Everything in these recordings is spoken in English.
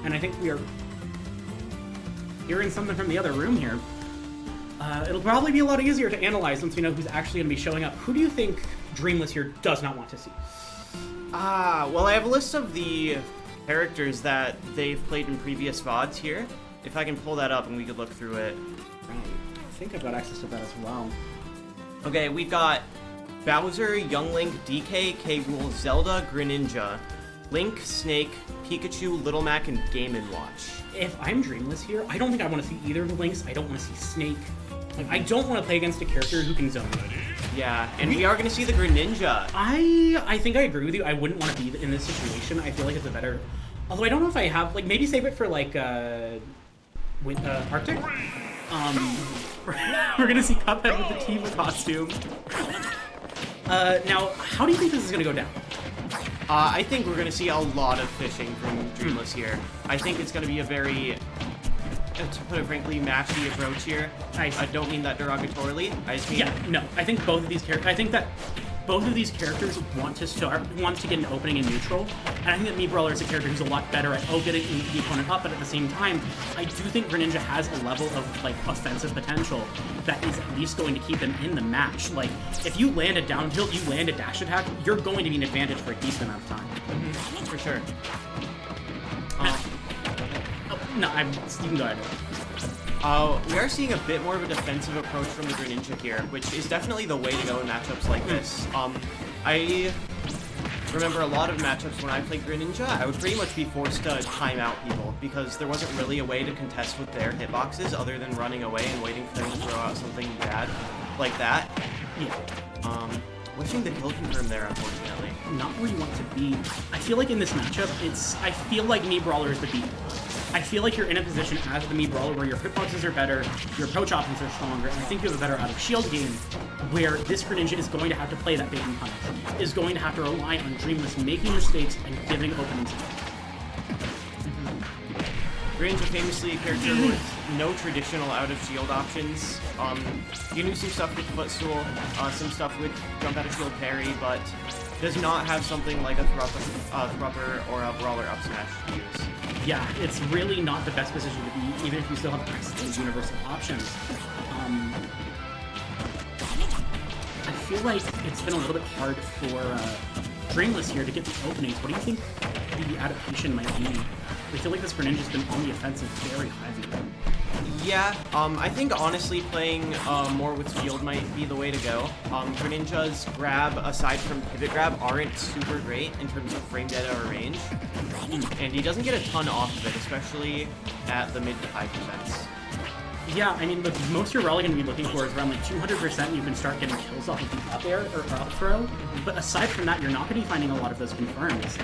And I think we are hearing something from the other room here. It'll probably be a lot easier to analyze once we know who's actually going to be showing up. Who do you think Dreamless here does not want to see? Well, I have a list of the characters that they've played in previous VODs here. If I can pull that up and we could look through it. Right. I think I've got access to that as well. Okay, we've got Bowser, Young Link, DK, K. Rool, Zelda, Greninja, Link, Snake, Pikachu, Little Mac, and Game & Watch. If I'm Dreamless here, I don't think I want to see either of the Links. I don't want to see Snake. Like, I don't want to play against a character who can zone. Yeah, and we are going to see the Greninja. I think I agree with you. I wouldn't want to be in this situation. I feel like it's a better... Although I don't know if I have... Like, maybe save it for, like, Arctic? We're going to see Cuphead with the Tifa costume. Now, how do you think this is going to go down? I think we're going to see a lot of fishing from Dreamless here. I think it's going to be a very... to put it frankly, mashy approach here. I don't mean that derogatorily. I just mean... Yeah, no. I think both of these characters... I think that both of these characters want to get an opening in neutral, and I think that Mii Brawler is a character who's a lot better at getting the opponent up, but at the same time, I do think Greninja has a level of, like, offensive potential that is at least going to keep him in the match. Like, if you land a down tilt, you land a dash attack, you're going to be an advantage for a decent amount of time. Mm-hmm. For sure. No, you can go ahead. We are seeing a bit more of a defensive approach from the Greninja here, which is definitely the way to go in matchups like this. I remember a lot of matchups when I played Greninja, I would pretty much be forced to time out people because there wasn't really a way to contest with their hitboxes other than running away and waiting for them to throw out something bad like that. Yeah. Wishing the kill confirm there, unfortunately. Not where you want to be. I feel like in this matchup, I feel like Mii Brawler is the beat. I feel like you're in a position as the Mii Brawler where your hitboxes are better, your approach options are stronger, and I think you have a better out-of-shield game where this Greninja is going to have to play that bait and punish, is going to have to rely on Dreamless making mistakes and giving openings. Greninja famously a character with no traditional out-of-shield options. You can do some stuff with footstool, some stuff with jump out-of-shield parry, but does not have something like a Thrupper or a Brawler up smash to use. Yeah, it's really not the best position to be, even if you still have access to those universal options. I feel like it's been a little bit hard for Dreamless here to get the openings. What do you think the adaptation might be? I feel like this Greninja's been on the offensive very heavy. Yeah, I think honestly playing more with field might be the way to go. Greninja's grab, aside from pivot grab, aren't super great in terms of frame data or range. And he doesn't get a ton off of it, especially at the mid to high percents. Yeah, I mean, the most you're really going to be looking for is around like 200% you can start getting kills off of the up air or up throw. But aside from that, you're not going to be finding a lot of those confirms.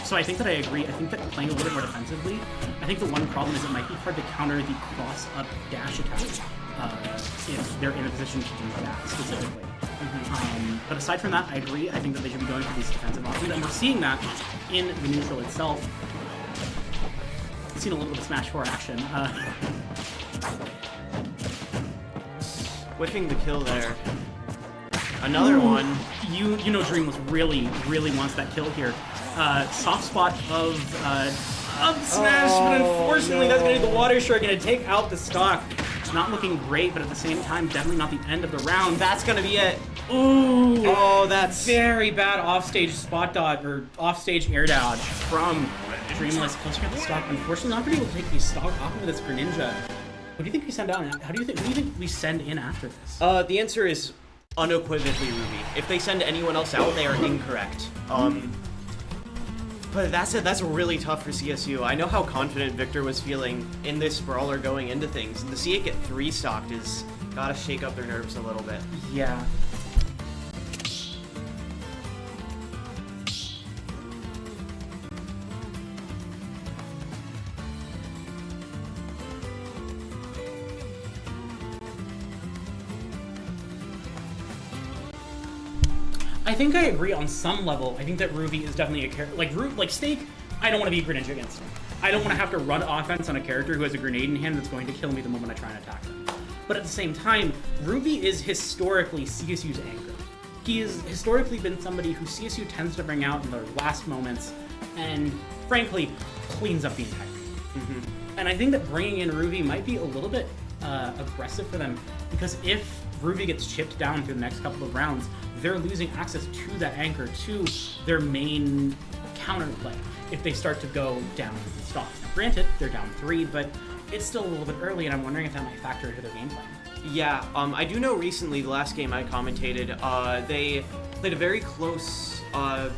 So I think that I agree. I think that playing a little bit more defensively, I think the one problem is it might be hard to counter the cross-up dash attack if they're in a position to do that specifically. But aside from that, I agree. I think that they should be going for these defensive options, and we're seeing that in the neutral itself. I've seen a little bit of Smash 4 action. Whiffing the kill there. Another one. You know Dreamless really wants that kill here. Soft spot of smash, but unfortunately that's going to be the Water Shark, going to take out the stock. Not looking great, but at the same time, definitely not the end of the round. That's going to be it. Ooh! Oh, that's very bad offstage spot dodge, or offstage air dodge from Dreamless. Closer at the stock. Unfortunately, not going to be able to take the stock off of this Greninja. What do you think we send out? Who do you think we send in after this? The answer is unequivocally Ruby. If they send anyone else out, they are incorrect. But that's really tough for CSU. I know how confident Victor was feeling in this Brawler going into things, and to see it get 3-stocked is gotta shake up their nerves a little bit. Yeah. I think I agree on some level. I think that Ruby is definitely a character. Like Snake, I don't want to be Greninja against him. I don't want to have to run offense on a character who has a grenade in hand that's going to kill me the moment I try and attack them. But at the same time, Ruby is historically CSU's anchor. He has historically been somebody who CSU tends to bring out in their last moments, and frankly, cleans up the entire game. And I think that bringing in Ruby might be a little bit aggressive for them, because if Ruby gets chipped down through the next couple of rounds, they're losing access to that anchor, to their main counterplay if they start to go down in stocks. Now, granted, they're down 3, but it's still a little bit early, and I'm wondering if that might factor into their game plan. Yeah, I do know recently, the last game I commentated, they played a very close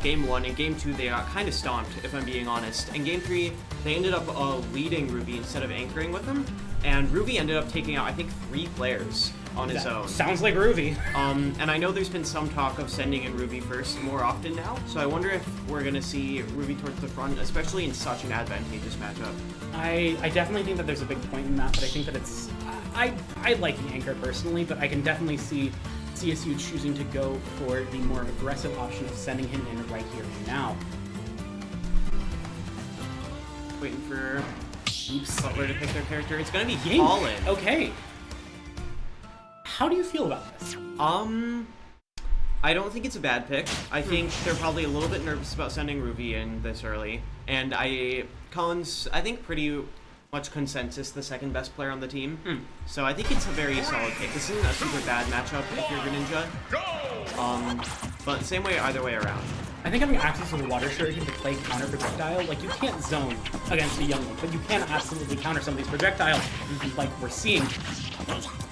game 1. In game 2, they got kind of stomped, if I'm being honest. In game 3, they ended up leading Ruby instead of anchoring with them, and Ruby ended up taking out, I think, 3 players on his own. Sounds like Ruby. And I know there's been some talk of sending in Ruby first more often now, so I wonder if we're going to see Ruby towards the front, especially in such an advantageous matchup. I definitely think that there's a big point in that, but I think that it's... I like the anchor personally, but I can definitely see CSU choosing to go for the more aggressive option of sending him in right here and now. Waiting for Butler to pick their character. It's going to be Yink. Colin. Okay. How do you feel about this? I don't think it's a bad pick. I think they're probably a little bit nervous about sending Ruby in this early. And Colin's, I think, pretty much consensus the second best player on the team. So I think it's a very solid pick. This isn't a super bad matchup if you're Greninja. But same way either way around. I think having access to the water shuriken to play counter projectile, like you can't zone against a young one, but you can absolutely counter some of these projectiles like we're seeing.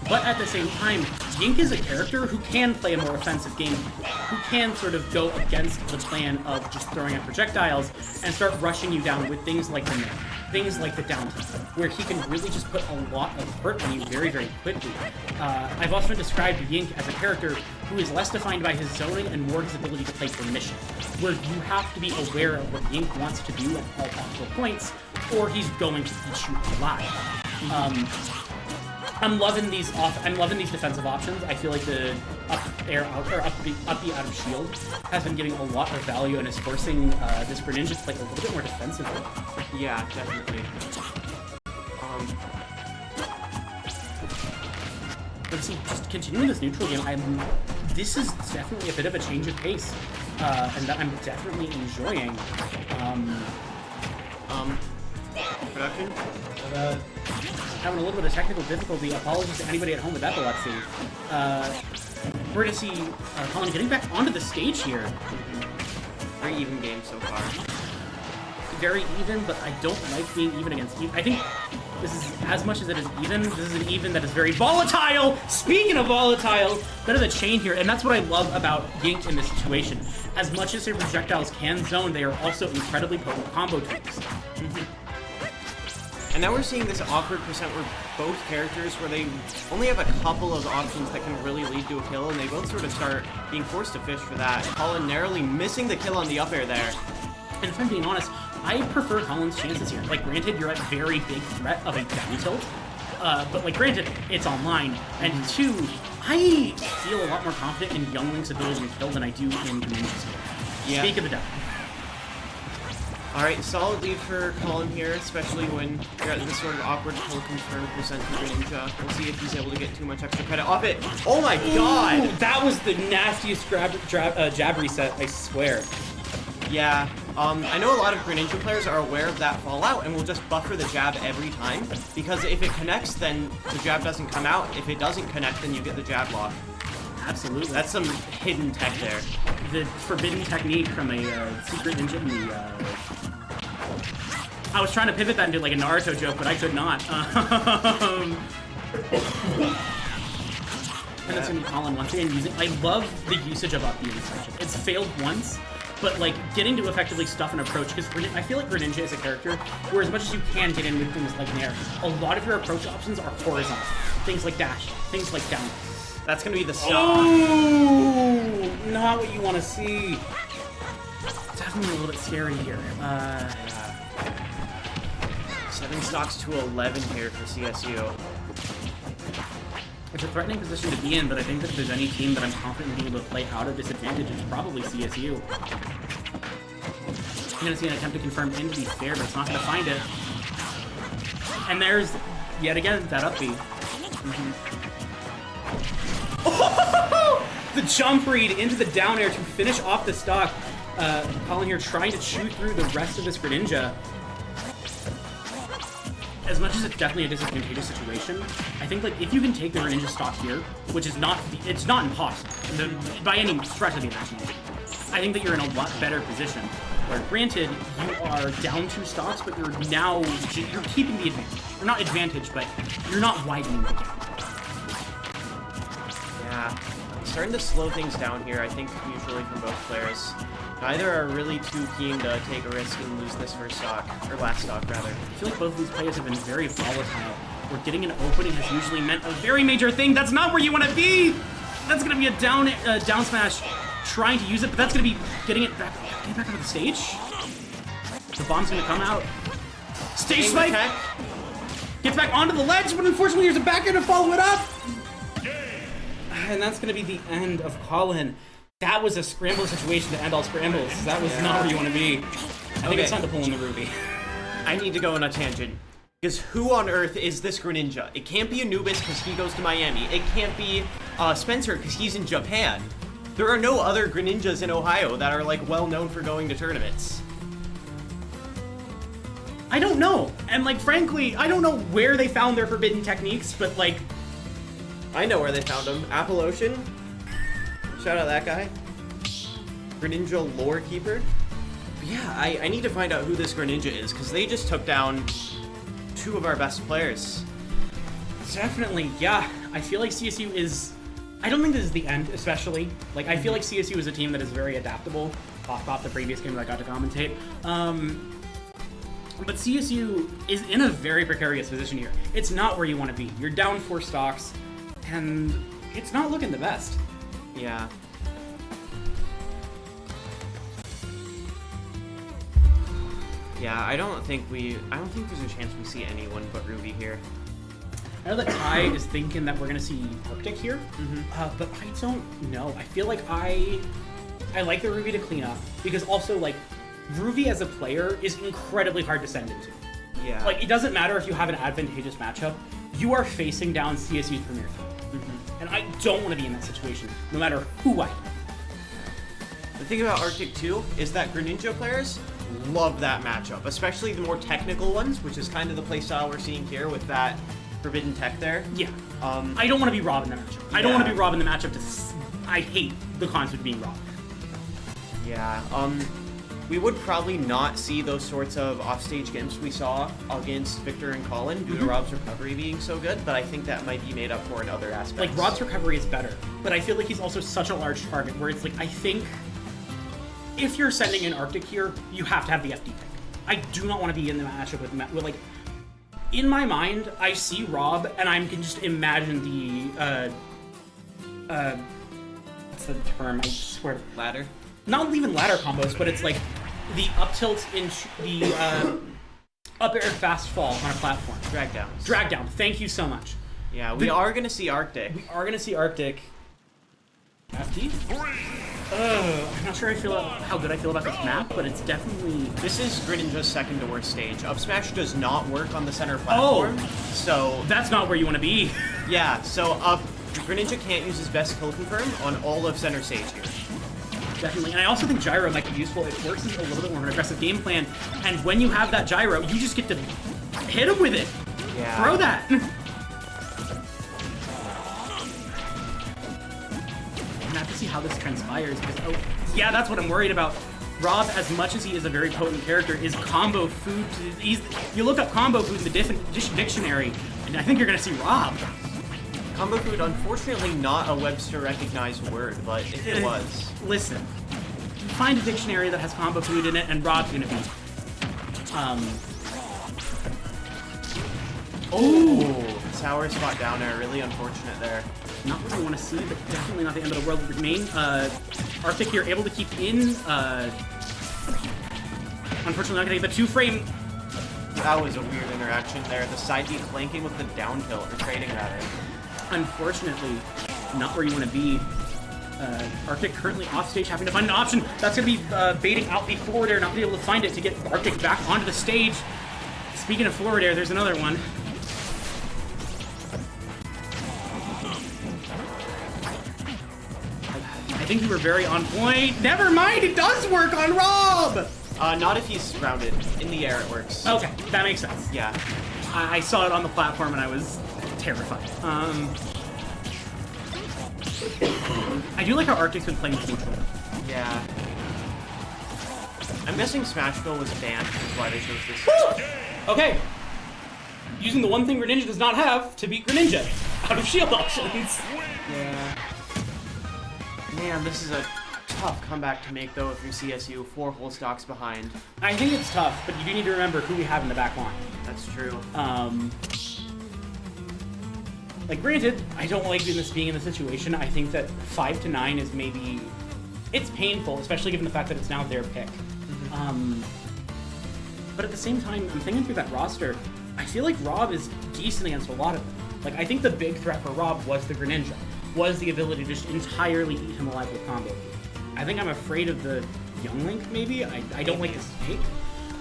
But at the same time, Yink is a character who can play a more offensive game, who can sort of go against the plan of just throwing out projectiles and start rushing you down with things like the nair, things like the down tilt, where he can really just put a lot of hurt on you very, very quickly. I've often described Yink as a character who is less defined by his zoning and more his ability to play for mission, where you have to be aware of what Yink wants to do at all possible points, or he's going to eat you alive. I'm loving these defensive options. I feel like the up air out or up B out of shield has been giving a lot of value and is forcing this Greninja to play a little bit more defensively. Yeah, definitely. But see, just continuing this neutral game, this is definitely a bit of a change of pace, and that I'm definitely enjoying. Production? Having a little bit of technical difficulty. Apologies to anybody at home with epilepsy. We're gonna see Colin getting back onto the stage here. Very even game so far. Very even, but I don't like being even against even. I think this is, as much as it is even, this is an even that is very volatile! Speaking of volatile, bit of a chain here, and that's what I love about Yink in this situation. As much as their projectiles can zone, they are also incredibly potent combo tools. And now we're seeing this awkward percent where both characters, where they only have a couple of options that can really lead to a kill, and they both sort of start being forced to fish for that. Colin narrowly missing the kill on the up air there. And if I'm being honest, I prefer Colin's chances here. Like, granted, you're at very big threat of a down tilt, but like, granted, it's online. And 2, I feel a lot more confident in Youngling's ability to kill than I do in Greninja's here. Yeah. Speak of the devil. Alright, solid lead for Colin here, especially when you're at this sort of awkward kill confirmed percent for Greninja. We'll see if he's able to get too much extra credit off it. Oh my god! Ooh, that was the nastiest jab reset, I swear. Yeah, I know a lot of Greninja players are aware of that fallout and will just buffer the jab every time, because if it connects, then the jab doesn't come out. If it doesn't connect, then you get the jab lock. Absolutely. That's some hidden tech there. The forbidden technique from a secret ninja in the, I was trying to pivot that into like a Naruto joke, but I could not. And that's gonna be Colin once again using. I love the usage of up B in this matchup. It's failed once, but like getting to effectively stuff an approach, because I feel like Greninja is a character where as much as you can get in with things like Nair, a lot of your approach options are horizontal. Things like dash, things like down. That's gonna be the stop. Oh, not what you want to see. Definitely a little bit scary here. 7 stocks to 11 here for CSU. It's a threatening position to be in, but I think that if there's any team that I'm confident in being able to play out of disadvantage, it's probably CSU. I'm gonna see an attempt to confirm in to be fair, but it's not gonna find it. And there's, yet again, that up B. The jump read into the down air to finish off the stock. Colin here trying to chew through the rest of this Greninja. as much as it's definitely a disadvantageous situation, I think like if you can take the Greninja stock here, which is not, it's not impossible by any stretch of the imagination, I think that you're in a lot better position. Where granted, you are down 2 stocks, but you're keeping the advantage. Or not advantage, but you're not widening the gap. Yeah, starting to slow things down here, I think, usually from both players. Neither are really too keen to take a risk and lose this first stock, or last stock, rather. I feel like both of these players have been very volatile, where getting an opening has usually meant a very major thing. That's not where you want to be! That's going to be a down smash, trying to use it, but that's going to be getting it back onto the stage. The bomb's going to come out. Stage swipe! Gets back onto the ledge, but unfortunately there's a back air to follow it up! And that's going to be the end of Colin. That was a scramble situation to end all scrambles. That was not where you want to be. I think it's time to pull in the Ruby. I need to go on a tangent. Because who on earth is this Greninja? It can't be Anubis because he goes to Miami. It can't be Spencer because he's in Japan. There are no other Greninjas in Ohio that are like well known for going to tournaments. I don't know. And like frankly, I don't know where they found their forbidden techniques, but like... I know where they found them. Apple Ocean. Shout out that guy. Greninja Lore Keeper. But yeah, I need to find out who this Greninja is, because they just took down 2 of our best players. Definitely, yeah. I feel like CSU is... I don't think this is the end, especially. Like, I feel like CSU is a team that is very adaptable, off the previous game that I got to commentate. But CSU is in a very precarious position here. It's not where you want to be. You're down 4 stocks, and it's not looking the best. Yeah. Yeah, I don't think there's a chance we see anyone but Ruby here. I know that Ty is thinking that we're gonna see Arctic here, but I don't know. I feel like I like the Ruby to clean up, because also like Ruby as a player is incredibly hard to send into. Yeah. Like it doesn't matter if you have an advantageous matchup, you are facing down CSU's premier threat. And I don't want to be in that situation, no matter who I am. The thing about Arctic 2 is that Greninja players love that matchup, especially the more technical ones, which is kind of the playstyle we're seeing here with that forbidden tech there. Yeah. I don't want to be Rob in the matchup. I don't want to be Rob in the matchup I hate the concept of being Rob. Yeah. We would probably not see those sorts of offstage gimps we saw against Victor and Colin due to Rob's recovery being so good, but I think that might be made up for in other aspects. Like, Rob's recovery is better, but I feel like he's also such a large target where it's like, I think if you're sending in Arctic here, you have to have the FD pick. I do not want to be in the matchup with like, in my mind, I see Rob and I can just imagine the, what's the term? I swear. Ladder? Not even ladder combos, but it's like the up tilt into the up air fast fall on a platform. Drag down. Drag down. Thank you so much. Yeah, we are going to see Arctic. We are going to see Arctic. FD? I'm not sure how good I feel about this map, but it's definitely... This is Greninja's second to worst stage. Up smash does not work on the center platform, so... That's not where you want to be. Yeah, so Greninja can't use his best kill confirm on all of center stage here. Definitely, and I also think Gyro might be useful. It works as a little bit more of an aggressive game plan, and when you have that Gyro, you just get to hit him with it. Yeah. Throw that. I'm have to see how this transpires, because, yeah, that's what I'm worried about. Rob, as much as he is a very potent character, is combo food. You look up combo food in the dictionary, and I think you're going to see Rob. Combo food, unfortunately not a Webster-recognized word, but if it was... Listen, find a dictionary that has combo food in it, and Rob's gonna be... Oh! Sour spot down there, really unfortunate there. Not what I want to see, but definitely not the end of the world. Remain, Arctic here able to keep in, unfortunately not getting the 2-frame... That was a weird interaction there. The side B flanking with the down tilt, or trading rather. Unfortunately, not where you want to be. Arctic currently off stage, having to find an option. That's going to be baiting out the forward air, not being able to find it to get Arctic back onto the stage. Speaking of forward air, there's another one. I think we were very on point. Never mind, it does work on Rob! Not if he's grounded. In the air, it works. Okay, that makes sense. Yeah. I saw it on the platform and I was terrified. I do like how Arctic's been playing neutral. Yeah. I'm guessing Smashville was banned, that's why they chose this. Okay. Using the one thing Greninja does not have to beat Greninja. Out of shield options. Yeah. Man, this is a tough comeback to make, though, if you're CSU. 4 whole stocks behind. I think it's tough, but you do need to remember who we have in the back line. That's true. Like, granted, I don't like being in the situation. I think that 5 to 9 is maybe... It's painful, especially given the fact that it's now their pick. But at the same time, I'm thinking through that roster, I feel like Rob is decent against a lot of them. Like, I think the big threat for Rob was the Greninja, was the ability to just entirely eat him alive with combo. I think I'm afraid of the Young Link, maybe? I don't like the Snake.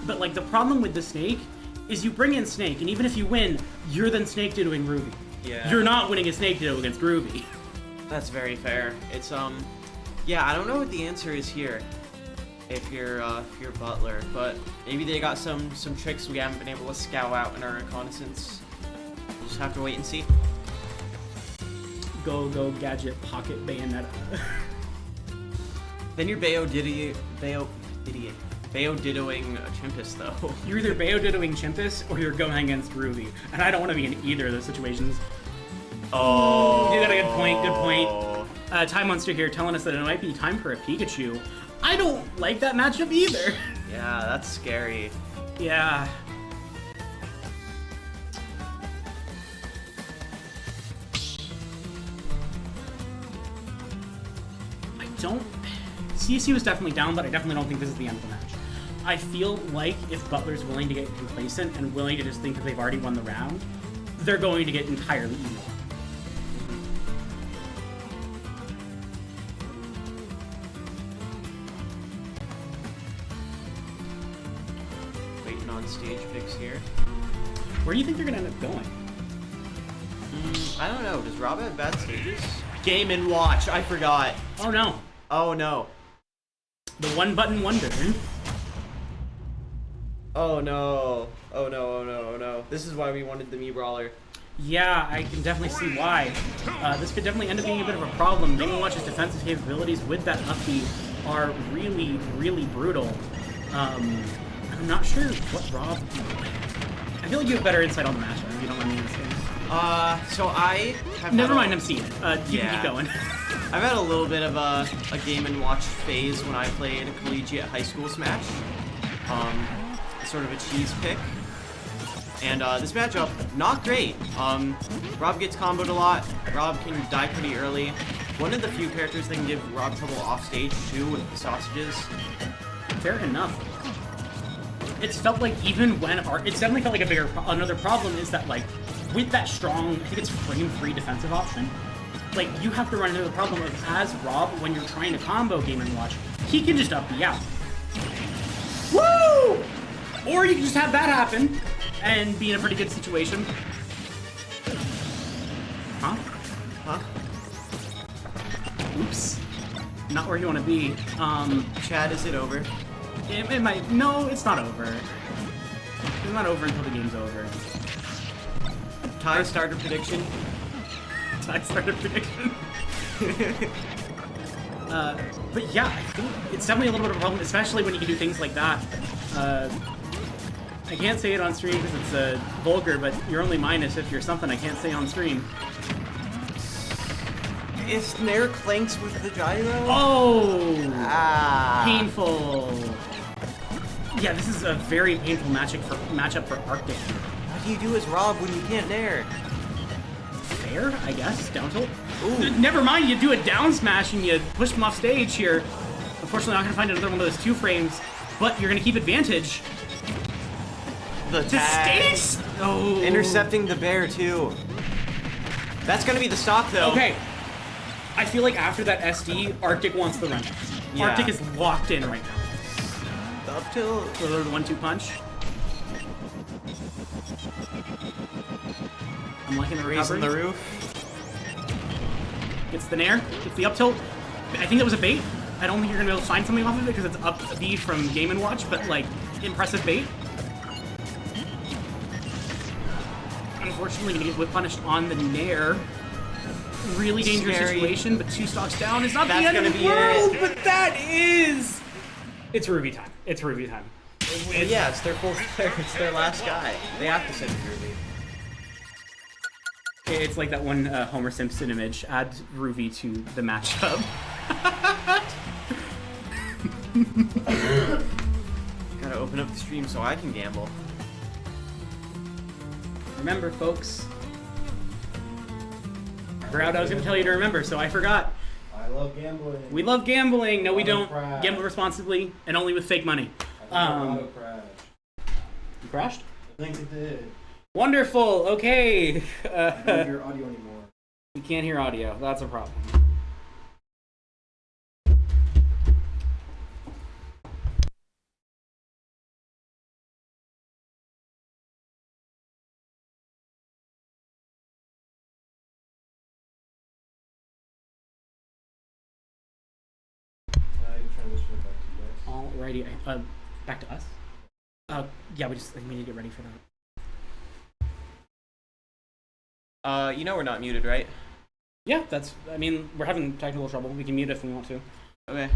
But, like, the problem with the Snake is you bring in Snake, and even if you win, you're then Snake doing Ruby. Yeah. You're not winning a Snake Ditto against Ruby. That's very fair. It's, yeah, I don't know what the answer is here. If you're Butler, but maybe they got some tricks we haven't been able to scout out in our reconnaissance. We'll just have to wait and see. Go gadget pocket Bayonetta. Then you're Bayo dittoing a Chimpus, though. You're either Bayo Dittoing Chimpus or you're going against Ruby, and I don't want to be in either of those situations. Oh, You got a good point. Good point. Time Monster here telling us that it might be time for a Pikachu. I don't like that matchup either. Yeah, that's scary. Yeah. I don't... CSU is definitely down, but I definitely don't think this is the end of the match. I feel like if Butler's willing to get complacent and willing to just think that they've already won the round, they're going to get entirely evil. Waiting on stage picks here. Where do you think they're going to end up going? I don't know. Does Rob have bad stages? Game and Watch. I forgot. Oh no. Oh no. The one-button wonder. Oh no. Oh no. Oh no. Oh no. This is why we wanted the Mii Brawler. Yeah, I can definitely see why. This could definitely end up being a bit of a problem. Game & Watch's defensive capabilities with that up B are really, really brutal. I'm not sure what Rob... I feel like you have better insight on the matchup if you don't mind me asking. So I have Never mind, I'm seeing it. You can keep going. I've had a little bit of a Game & Watch phase when I played collegiate high school Smash. Sort of a cheese pick. And this matchup, not great. Rob gets comboed a lot. Rob can die pretty early. One of the few characters that can give Rob trouble off stage too with the sausages. Fair enough. It's felt like even when it's definitely felt like another problem is that like with that strong, I think it's frame-free defensive option, like you have to run into the problem of as Rob when you're trying to combo Game & Watch, he can just up B out. Woo! Or you can just have that happen and be in a pretty good situation. Huh? Huh? Oops. Not where you want to be. Chad, is it over? It might... No, it's not over. It's not over until the game's over. Tie starter prediction. Tie starter prediction. But yeah, I think it's definitely a little bit of a problem, especially when you can do things like that. I can't say it on stream because it's vulgar, but you're only minus if you're something I can't say on stream. Is Nair clanks with the gyro? Oh! Ah. Painful. Yeah, this is a very painful matchup for Arctic. What do you do as Rob when you can't Nair? Fair, I guess. Down tilt. Ooh. Never mind, you do a down smash and you push them off stage here. Unfortunately, not gonna find another one of those 2 frames, but you're gonna keep advantage. The To tag. stage? Oh. Intercepting the bear too. That's gonna be the stock though. Okay. I feel like after that SD, Arctic wants the run. Yeah. Arctic is locked in right now. The up tilt. The 1-2 punch. I'm liking the recovery. Raising the roof. Gets the nair. Gets the up tilt. I think that was a bait. I don't think you're gonna be able to find something off of it because it's up B from Game & Watch, but like, impressive bait. Unfortunately, gonna get whip punished on the Nair. Really dangerous situation, but 2 stocks down is not the end of the world, but that is... It's Ruby time. It's Ruby time. Well, yeah, it's their full player. It's their last guy. They have to send Ruby. It's like that one Homer Simpson image. Add Ruby to the matchup. Gotta open up the stream so I can gamble. Remember, folks. I forgot what I was going to tell you to remember, so I forgot. I love gambling. We love gambling. No, we don't. Crash. Gamble responsibly and only with fake money. Auto crash. You crashed? I think it did. Wonderful. Okay. I don't hear audio anymore. We can't hear audio. That's a problem. Alrighty, back to us. Yeah, we need to get ready for that. You know we're not muted, right? Yeah, that's. I mean, we're having technical trouble. We can mute if we want to. Okay.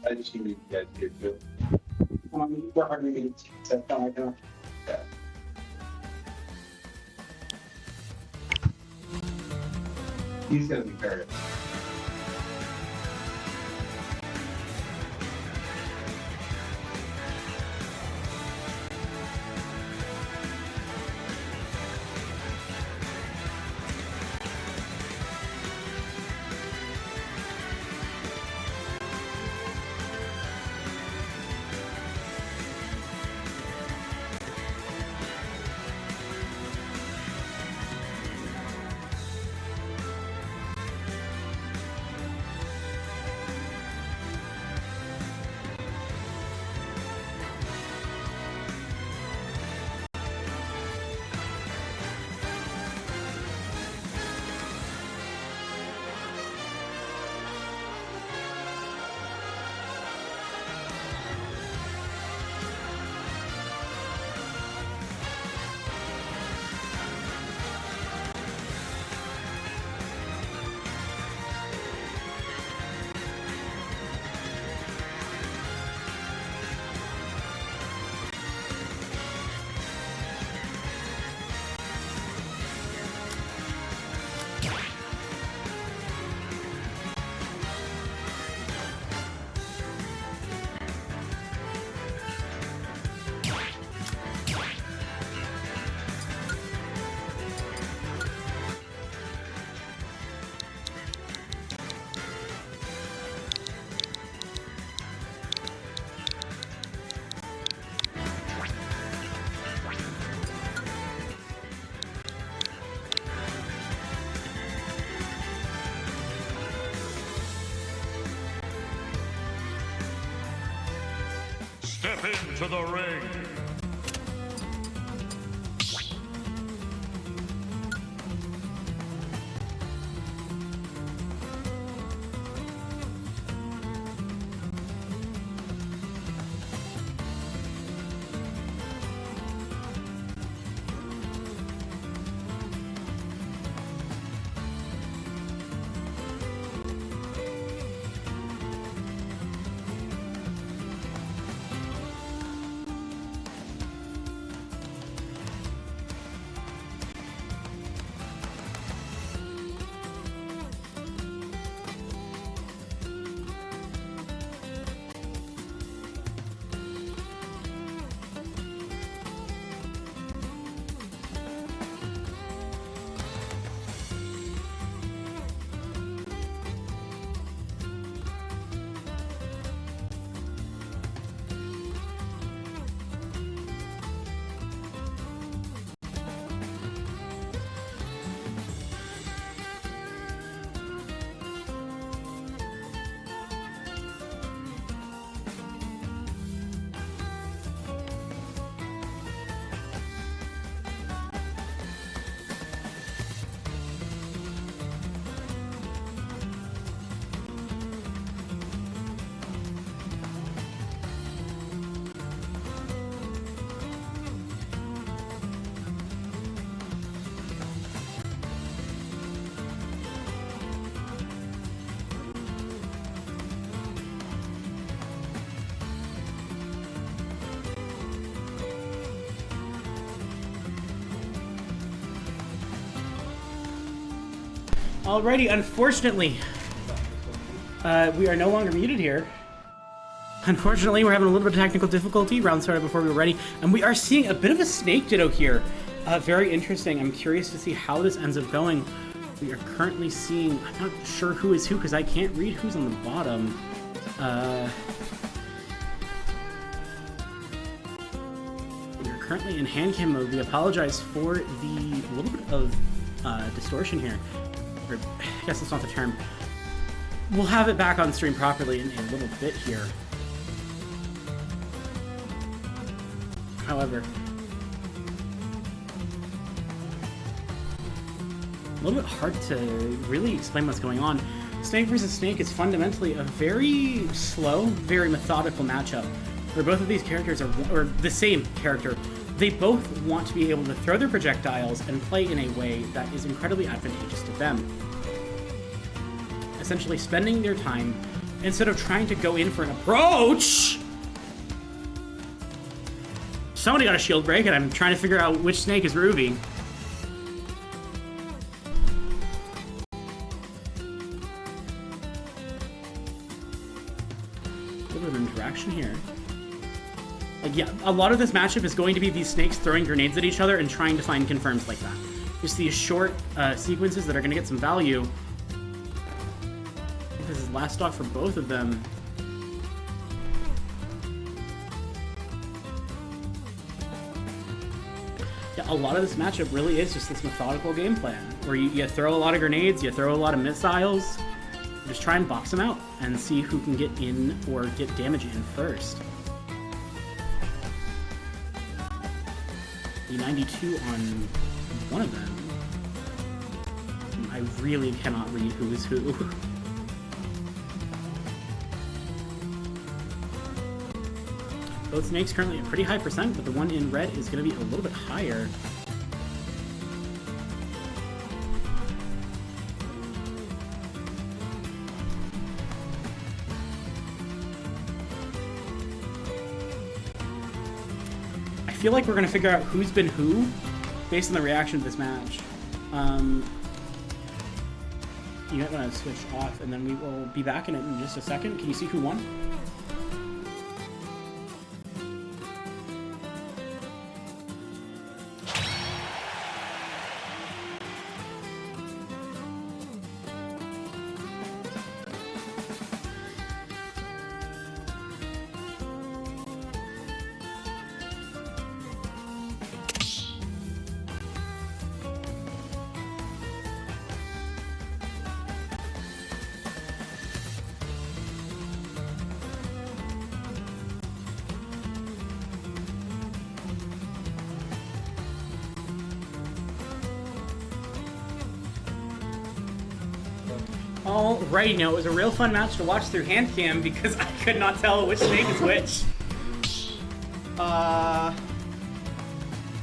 I just need you guys here too. We're arguing right now. Yeah. He's gonna be fair. Step into the ring. Alrighty, unfortunately, we are no longer muted here. Unfortunately, we're having a little bit of technical difficulty. Round started before we were ready, and we are seeing a bit of a snake ditto here. Very interesting. I'm curious to see how this ends up going. We are currently seeing... I'm not sure who is who, because I can't read who's on the bottom. We are currently in hand cam mode. We apologize for the little bit of distortion here. Or, I guess that's not the term. We'll have it back on stream properly in a little bit here. However, a little bit hard to really explain what's going on. Snake vs. Snake is fundamentally a very slow, very methodical matchup, where both of these characters are, or the same character, they both want to be able to throw their projectiles and play in a way that is incredibly advantageous to them. Essentially spending their time, instead of trying to go in for an approach... Somebody got a shield break, and I'm trying to figure out which snake is Ruby. A little bit of interaction here. Like, yeah, a lot of this matchup is going to be these snakes throwing grenades at each other and trying to find confirms like that. Just these short sequences that are going to get some value. I think this is last stock for both of them. Yeah, a lot of this matchup really is just this methodical game plan, where you throw a lot of grenades, you throw a lot of missiles, just try and box them out and see who can get in or get damage in first. The 92 on one of them. I really cannot read who is who. Both snakes currently at pretty high percent, but the one in red is going to be a little bit higher. I feel like we're going to figure out who's been who based on the reaction to this match. You might want to switch off, and then we will be back in it in just a second. Can you see who won? Alrighty, now it was a real fun match to watch through hand cam because I could not tell which snake is which.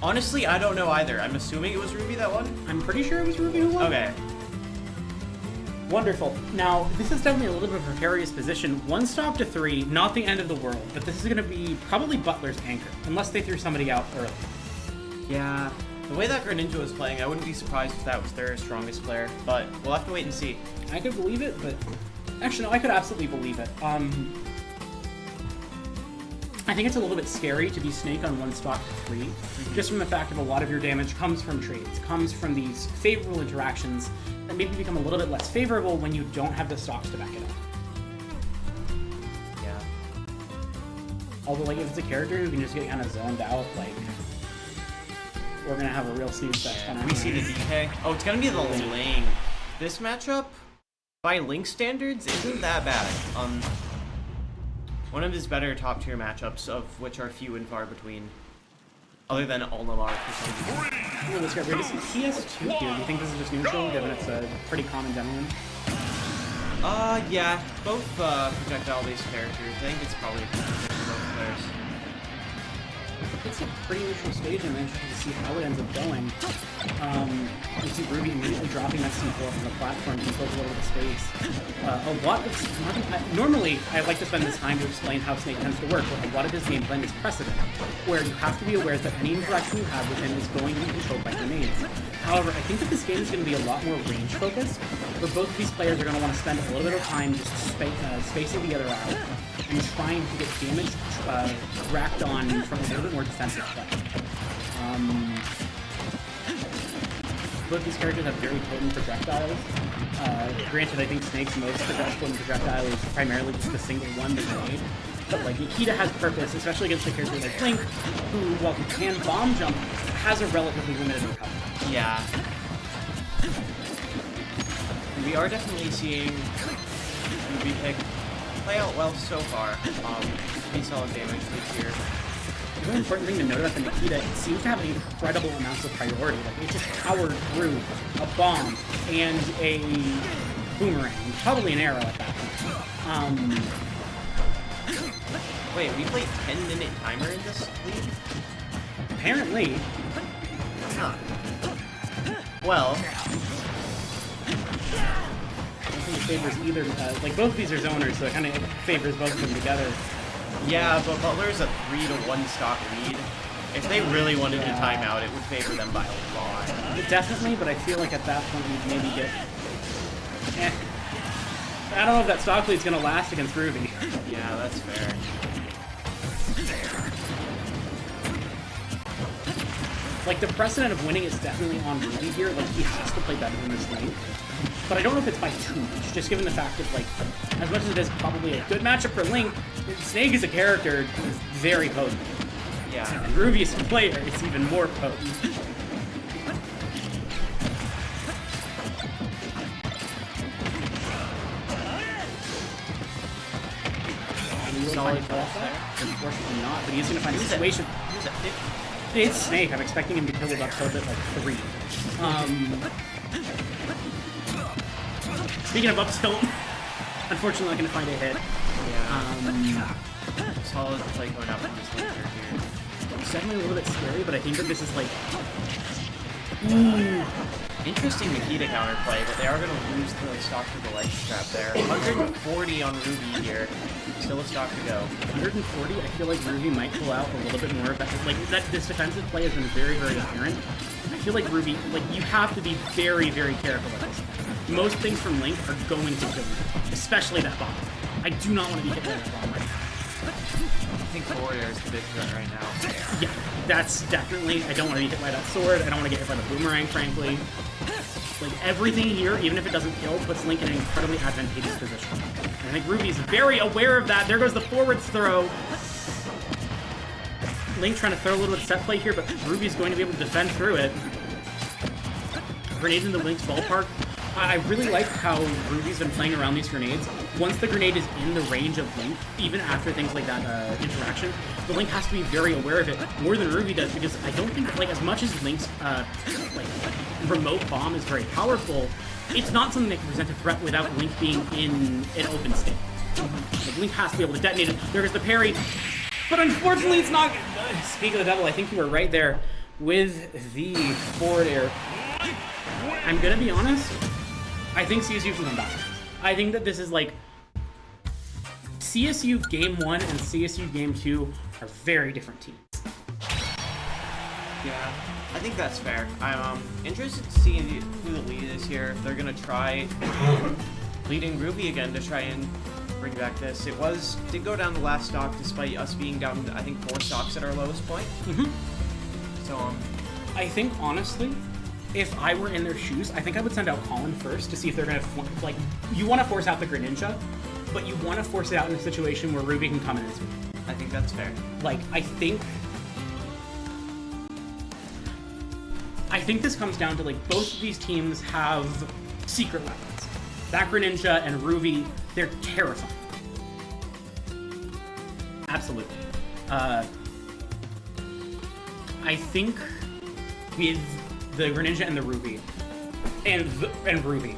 Honestly, I don't know either. I'm assuming it was Ruby that won. I'm pretty sure it was Ruby who won. Okay. Wonderful. Now, this is definitely a little bit of a precarious position. 1 stop to 3, not the end of the world, but this is going to be probably Butler's anchor, unless they threw somebody out early. Yeah. The way that Greninja was playing, I wouldn't be surprised if that was their strongest player, but we'll have to wait and see. I could believe it, but... Actually, no, I could absolutely believe it. I think it's a little bit scary to be Snake on 1 stock to 3, just from the fact that a lot of your damage comes from trades, comes from these favorable interactions that maybe become a little bit less favorable when you don't have the stocks to back it up. Yeah. Although, like, if it's a character who can just get kind of zoned out, like... We're gonna have a real snooze fest. Yeah, we see the DK. Oh, it's gonna be the Ling. This matchup, by Link standards, isn't that bad. One of his better top tier matchups, of which are few and far between. Other than Olimar for some reason. Let's get rid of some TS2 here. Do you think this is just neutral, given it's a pretty common demo? Yeah. Both projectile-based characters. I think it's probably a good for both players. it's a pretty initial stage. I'm interested to see how it ends up going. You see Ruby immediately dropping that C4 from the platform, controls a little bit of space. A lot of normally I like to spend this time to explain how Snake tends to work, but a lot of his game plan is precedent, where you have to be aware that any interaction you have with him is going to be controlled by grenades. However, I think that this game is going to be a lot more range focused, where both of these players are going to want to spend a little bit of time just spacing the other out and trying to get damage racked on from a little bit more defensive play. Both these characters have very potent projectiles. Granted, I think Snake's most potent projectile is primarily just the single one, the grenade. But like Nikita has purpose, especially against a character like Link, who, while he can bomb jump, has a relatively limited recovery. Yeah. We are definitely seeing Ruby pick play out well so far. Pretty solid damage lead here. The really important thing to note about the Nikita, it seems to have incredible amounts of priority. Like, it just powered through a bomb and a boomerang, probably an arrow at that point. Wait, we played 10-minute timer in this league? Apparently. Huh. Well, I don't think it favors either. Like, both of these are zoners, so it kind of favors both of them together. yeah, but Butler's a 3-to-1 stock lead. If they really wanted to time out, it would favor them by a lot. Definitely, but I feel like at that point we'd maybe get... I don't know if that stock lead's going to last against Ruby. Yeah, that's fair. Like, the precedent of winning is definitely on Ruby here. Like, he has to play better than this lane. But I don't know if it's by too much, just given the fact that, like, as much as it is probably a good matchup for Link, Snake as a character is very potent. Yeah. And Ruby as a player is even more potent. Solid off there. Unfortunately not, but he's going to find a situation. Who's at 50? It's Snake. I'm expecting him to kill it up to like 3. Speaking of up tilt, unfortunately not going to find a hit. Yeah. Solid play going out from this later here. It's definitely a little bit scary, but I think that this is like... Interesting Nikita counterplay, but they are going to lose the stock to the ledge trap there. 140 on Ruby here. Still a stock to go. 140, I feel like Ruby might pull out a little bit more of that. Like, this defensive play has been very, very apparent. I feel like Ruby, like, you have to be very, very careful at this point. Most things from Link are going to kill you, especially that bomb. I do not want to be hit by that bomb right now. I think forward air is the big threat right now. Yeah, that's definitely, I don't want to be hit by that sword, I don't want to get hit by the boomerang, frankly. Like, everything here, even if it doesn't kill, puts Link in an incredibly advantageous position. And I think Ruby's very aware of that. There goes the forwards throw. Link trying to throw a little bit of set play here, but Ruby's going to be able to defend through it. Grenades into Link's ballpark. I really like how Ruby's been playing around these grenades. Once the grenade is in the range of Link, even after things like that interaction, the Link has to be very aware of it, more than Ruby does, because I don't think, like, as much as Link's, like, remote bomb is very powerful, it's not something that can present a threat without Link being in an open state. Like, Link has to be able to detonate it. There's the parry, but unfortunately it's not... Speak of the devil, I think you were right there with the forward air. I'm gonna be honest, I think CSU can come back. I think that this is like... CSU Game 1 and CSU Game 2 are very different teams. Yeah, I think that's fair. I'm interested to see who the lead is here. If they're gonna try leading Ruby again to try and bring back this. It did go down the last stock despite us being down, I think, 4 stocks at our lowest point. So, I think, honestly, if I were in their shoes, I think I would send out Colin first to see if they're gonna, like, you want to force out the Greninja, but you want to force it out in a situation where Ruby can come in and sweep. I think that's fair. Like, I think this comes down to, like, both of these teams have secret weapons. That Greninja and Ruby, they're terrifying. Absolutely. I think with the Greninja and the Ruby, and Ruby,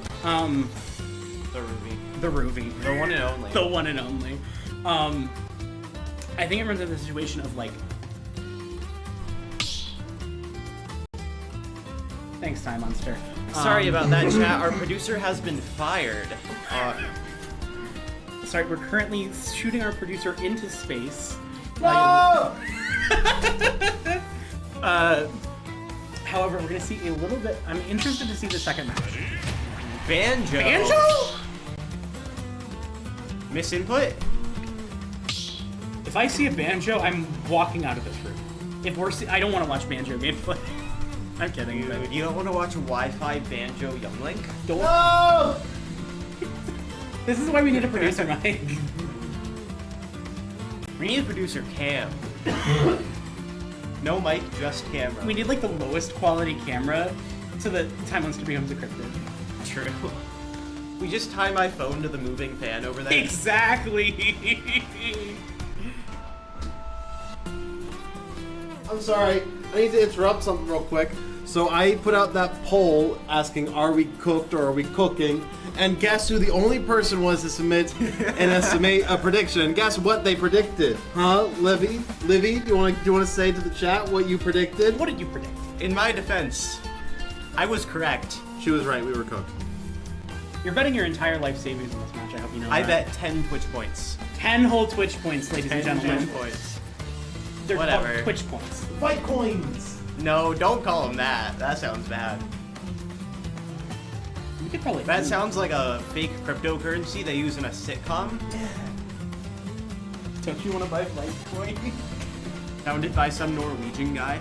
The Ruby. The one and only. The one and only. I think it runs into the situation of, like, Thanks, Time Monster. Sorry about that, chat. Our producer has been fired. Sorry, we're currently shooting our producer into space. No! However, we're gonna see a little bit. I'm interested to see the second match. Banjo. Banjo? Misinput? If I see a Banjo, I'm walking out of this room. If we're I don't want to watch Banjo gameplay. I'm kidding. but- Dude, you don't want to watch Wi-Fi Banjo Young Link? Don't. No! This is why we need a producer, Mike. We need a producer Cam. No mic, just camera. We need like the lowest quality camera so that Time Monster becomes encrypted. True. We just tie my phone to the moving fan over there. Exactly. I'm sorry. I need to interrupt something real quick. So I put out that poll asking, are we cooked or are we cooking? And guess who the only person was to submit a prediction? Guess what they predicted? Huh, Livy? Livy, do you want to say to the chat what you predicted? What did you predict? In my defense, I was correct. She was right. We were cooked. You're betting your entire life savings in this match. I hope you know I that. bet 10 Twitch points. 10 whole Twitch points, ladies and 10 gentlemen. Twitch points. They're Whatever. called Twitch points. Fight coins! No, don't call them that. That sounds bad. We could probably. That sounds like a fake cryptocurrency they use in a sitcom. Don't you want to buy Litecoin? Founded by some Norwegian guy.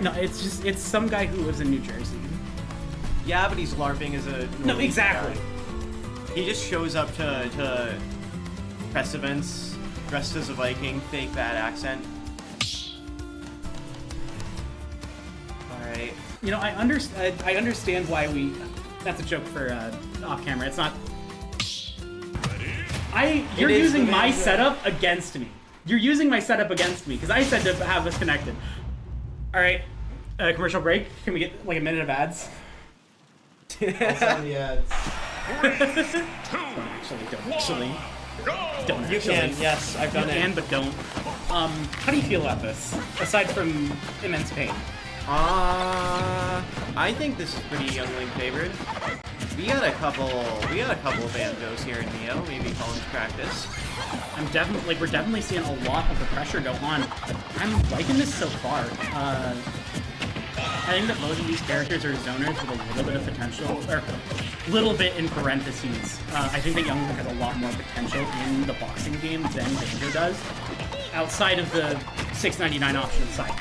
No, it's some guy who lives in New Jersey. Yeah, but he's LARPing as a No, Norwegian exactly. guy. He just shows up to press events dressed as a Viking, fake that accent. Alright. You know, I understand why we. That's a joke for off camera. It's not. You're It is using the my Banjo. setup against me. You're using my setup against me because I said to have us connected. All right, commercial break. Can we get like a minute of ads? Yeah. Don't actually. Don't You actually. can, yes, I've You done can, it. but don't. How do you feel about this? Aside from immense pain. I think this is pretty Young Link favored. We got a couple banjos here in Neo, maybe Collins practice. We're definitely seeing a lot of the pressure go on. I'm liking this so far. I think that both of these characters are zoners with a little bit of potential, or a little bit in parentheses. I think that Young Link has a lot more potential in the boxing game than Banjo does, outside of the $6.99 option side.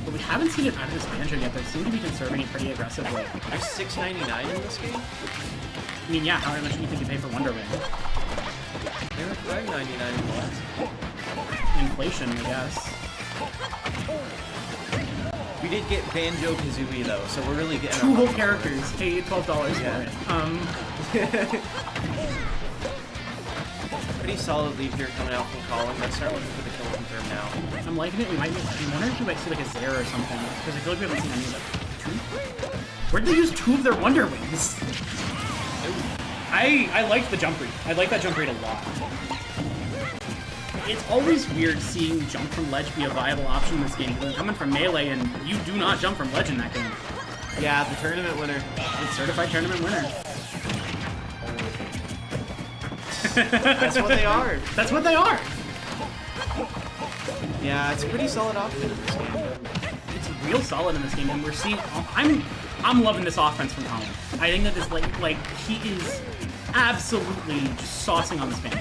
But we haven't seen it out of this Banjo yet. They seem to be conserving it pretty aggressively. There's $6.99 in this game? I mean, yeah, how much do you think you pay for Wonder Wing? They were $5.99 in the last. Inflation, I guess. We did get Banjo Kazooie though, so we're really getting Two our whole money's characters, pay $12 Yeah. for it. Pretty solid lead here coming out from Colin. Let's start looking for the kill confirm now. I'm liking it. I wonder if we might see like a Zera or something, because I feel like we haven't seen any of it. Where did they use 2 of their Wonder Wings? I like the jump read. I like that jump read a lot. It's always weird seeing jump from ledge be a viable option in this game, because I'm coming from melee and you do not jump from ledge in that game. Yeah, the tournament winner. It's certified tournament winner. That's what they are. That's what they are. Yeah, it's a pretty solid option in this game. It's real solid in this game, and we're seeing. I'm loving this offense from Colin. I think that this like he is absolutely just saucing on this Banjo.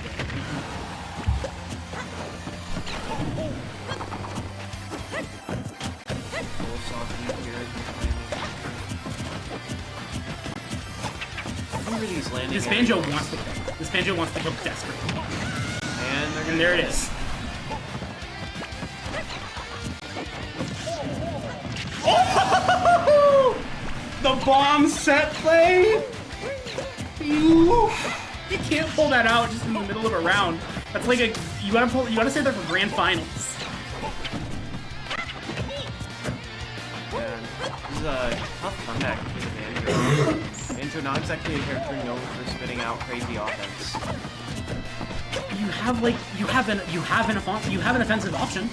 These landing This Banjo wants to kill. This Banjo wants to kill desperately. And they're gonna And there it get is. Oh! The bomb set play! You can't pull that out just in the middle of a round. That's like you gotta say that for grand finals. Man, this is a tough comeback for the Banjo. Banjo not exactly a character known for spitting out crazy offense. You have an offensive option.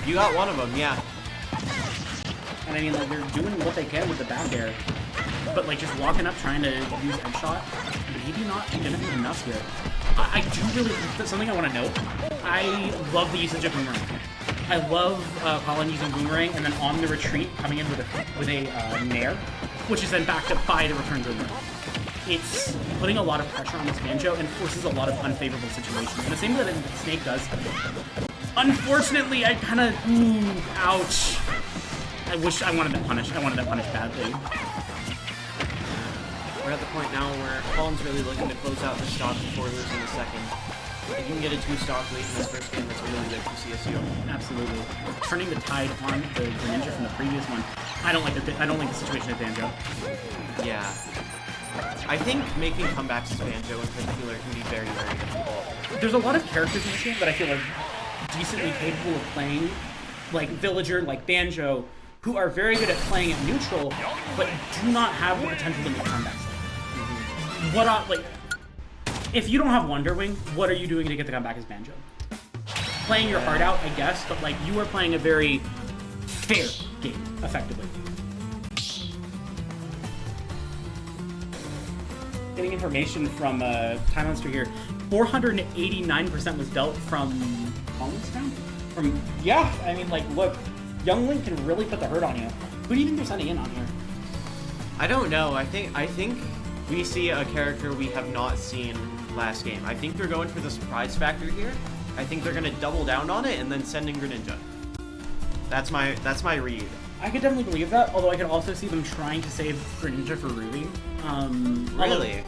You got one of them, yeah. And I mean, like, they're doing what they can with the back air. But, like, just walking up trying to use edge shot, maybe not gonna be enough here. I do really, that's something I want to note. I love the usage of Boomerang. I love Colin using Boomerang and then on the retreat coming in with a Nair, which is then backed up by the return Boomerang. It's putting a lot of pressure on this Banjo and forces a lot of unfavorable situations. And the same way that Snake does. Unfortunately, I kind of, ouch. I wish I wanted that punish. I wanted that punish badly. We're at the point now where Colin's really looking to close out the stock before losing the second. If you can get a 2-stock lead in this first game, that's really good for CSU. Absolutely. Turning the tide on the Greninja from the previous one. I don't like the situation at Banjo. Yeah. I think making comebacks as Banjo in particular can be very, very difficult. There's a lot of characters in this game that I feel are decently capable of playing, like Villager, like Banjo, who are very good at playing at neutral, but do not have the potential to make comebacks. If you don't have Wonder Wing, what are you doing to get the comeback as Banjo? Playing your heart out, I guess, but like you are playing a very fair game, effectively. Getting information from Time Monster here. 489% was dealt from Collins Town? Yeah, I mean, like, look, Young Link can really put the hurt on you. Who do you think they're sending in on here? I don't know. I think we see a character we have not seen last game. I think they're going for the surprise factor here. I think they're going to double down on it and then send in Greninja. That's my read. I could definitely believe that, although I could also see them trying to save Greninja for Ruby. Really?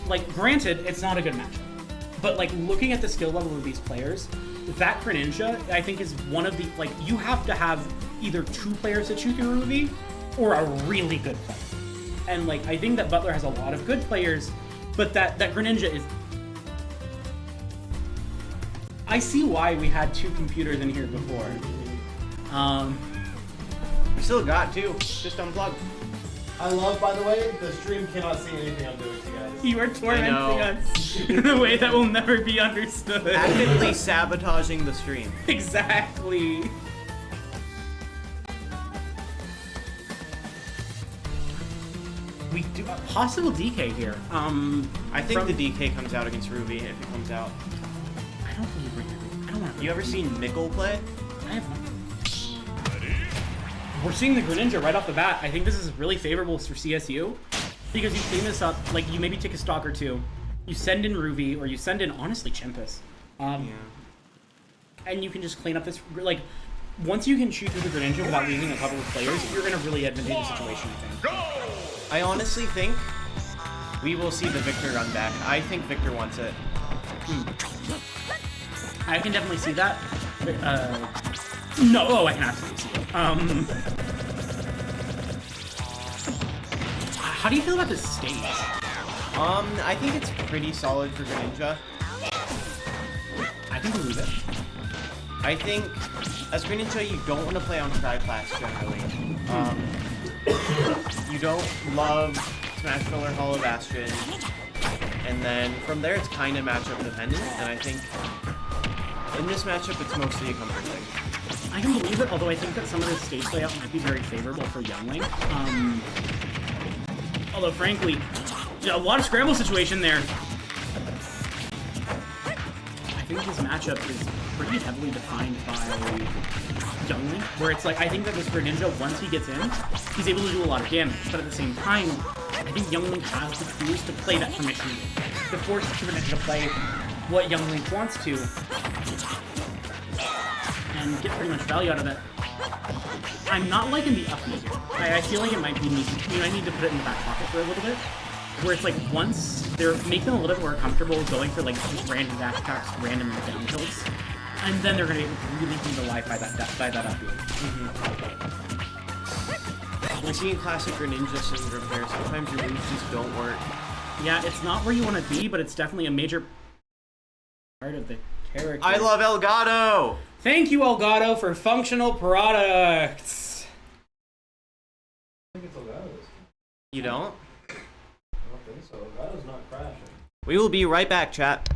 Like, granted, it's not a good matchup. But, like, looking at the skill level of these players, that Greninja, I think, is one of the, like, you have to have either 2 players that shoot through Ruby, or a really good player. And, like, I think that Butler has a lot of good players, but that Greninja is... I see why we had 2 computers in here before. We still got 2. Just unplug. I love, by the way, the stream cannot see anything I'm doing to you guys. You are tormenting us in a way that will never be understood. Actively sabotaging the stream. Exactly. We do a possible DK here. I think the DK comes out against Ruby if it comes out. I don't believe Ruby. I don't want. You ever seen Mickle play? I have not. We're seeing the Greninja right off the bat. I think this is really favorable for CSU because you clean this up. Like you maybe take a stock or 2, you send in Ruby, or you send in honestly Chimpus. And you can just clean up this. Like once you can shoot through the Greninja without losing a couple of players, you're in a really advantageous situation. I think. I honestly think we will see the Victor run back. I think Victor wants it. I can definitely see that. No, I can absolutely see it. How do you feel about this stage? I think it's pretty solid for Greninja. I can believe it. I think as Greninja, you don't want to play on Tri-Class generally. You don't love Smash Brawler Hollow Bastion, and then from there it's kind of matchup dependent, and I think in this matchup it's mostly a comfort thing. I can believe it, although I think that some of the stage layout might be very favorable for Young Link. Although frankly, a lot of scramble situation there. I think this matchup is pretty heavily defined by Young Link, where it's like, I think that this Greninja, once he gets in, he's able to do a lot of damage, but at the same time, I think Young Link has the tools to play that permission, to force Greninja to play what Young Link wants to, and get pretty much value out of it. I'm not liking the up here. I feel like it might be I need to put it in the back pocket for a little bit, where it's like once they're making a little bit more comfortable going for like just random dash attacks, random down tilts, and then they're gonna get really beat alive by that up We're seeing classic Greninja syndrome here. Sometimes your moves just don't work. Yeah, it's not where you want to be, but it's definitely a major part of the character. I love Elgato! Thank you, Elgato, for functional products. I think it's Elgato's. You don't? I don't think so. Elgato's not crashing. We will be right back, chat.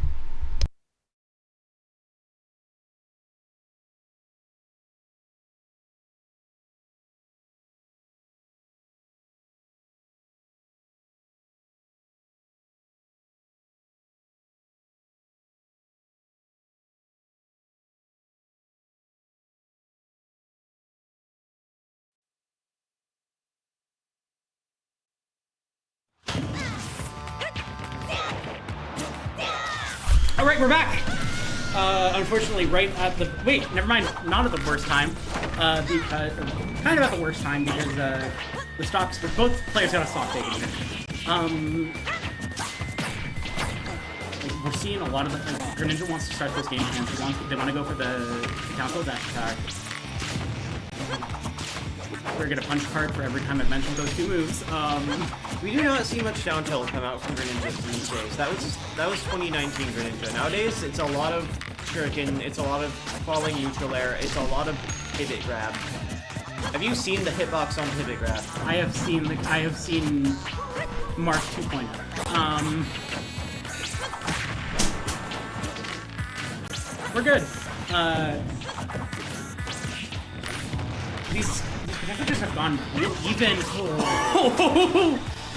right, we're back. Unfortunately, right at the never mind, not at the worst time. Because kind of at the worst time because the stocks, both players got a stock taken. We're seeing a lot of the Greninja wants to start this game and they want to go for the council attack. We're gonna punch card for every time I've mentioned those two moves. We do not see much down tilt come out from Greninja these days. That was 2019 Greninja. Nowadays, it's a lot of shuriken, it's a lot of falling neutral air, it's a lot of pivot grab. Have you seen the hitbox on pivot grab? I have seen Mark 2.0. We're good. These projectiles have gone real even.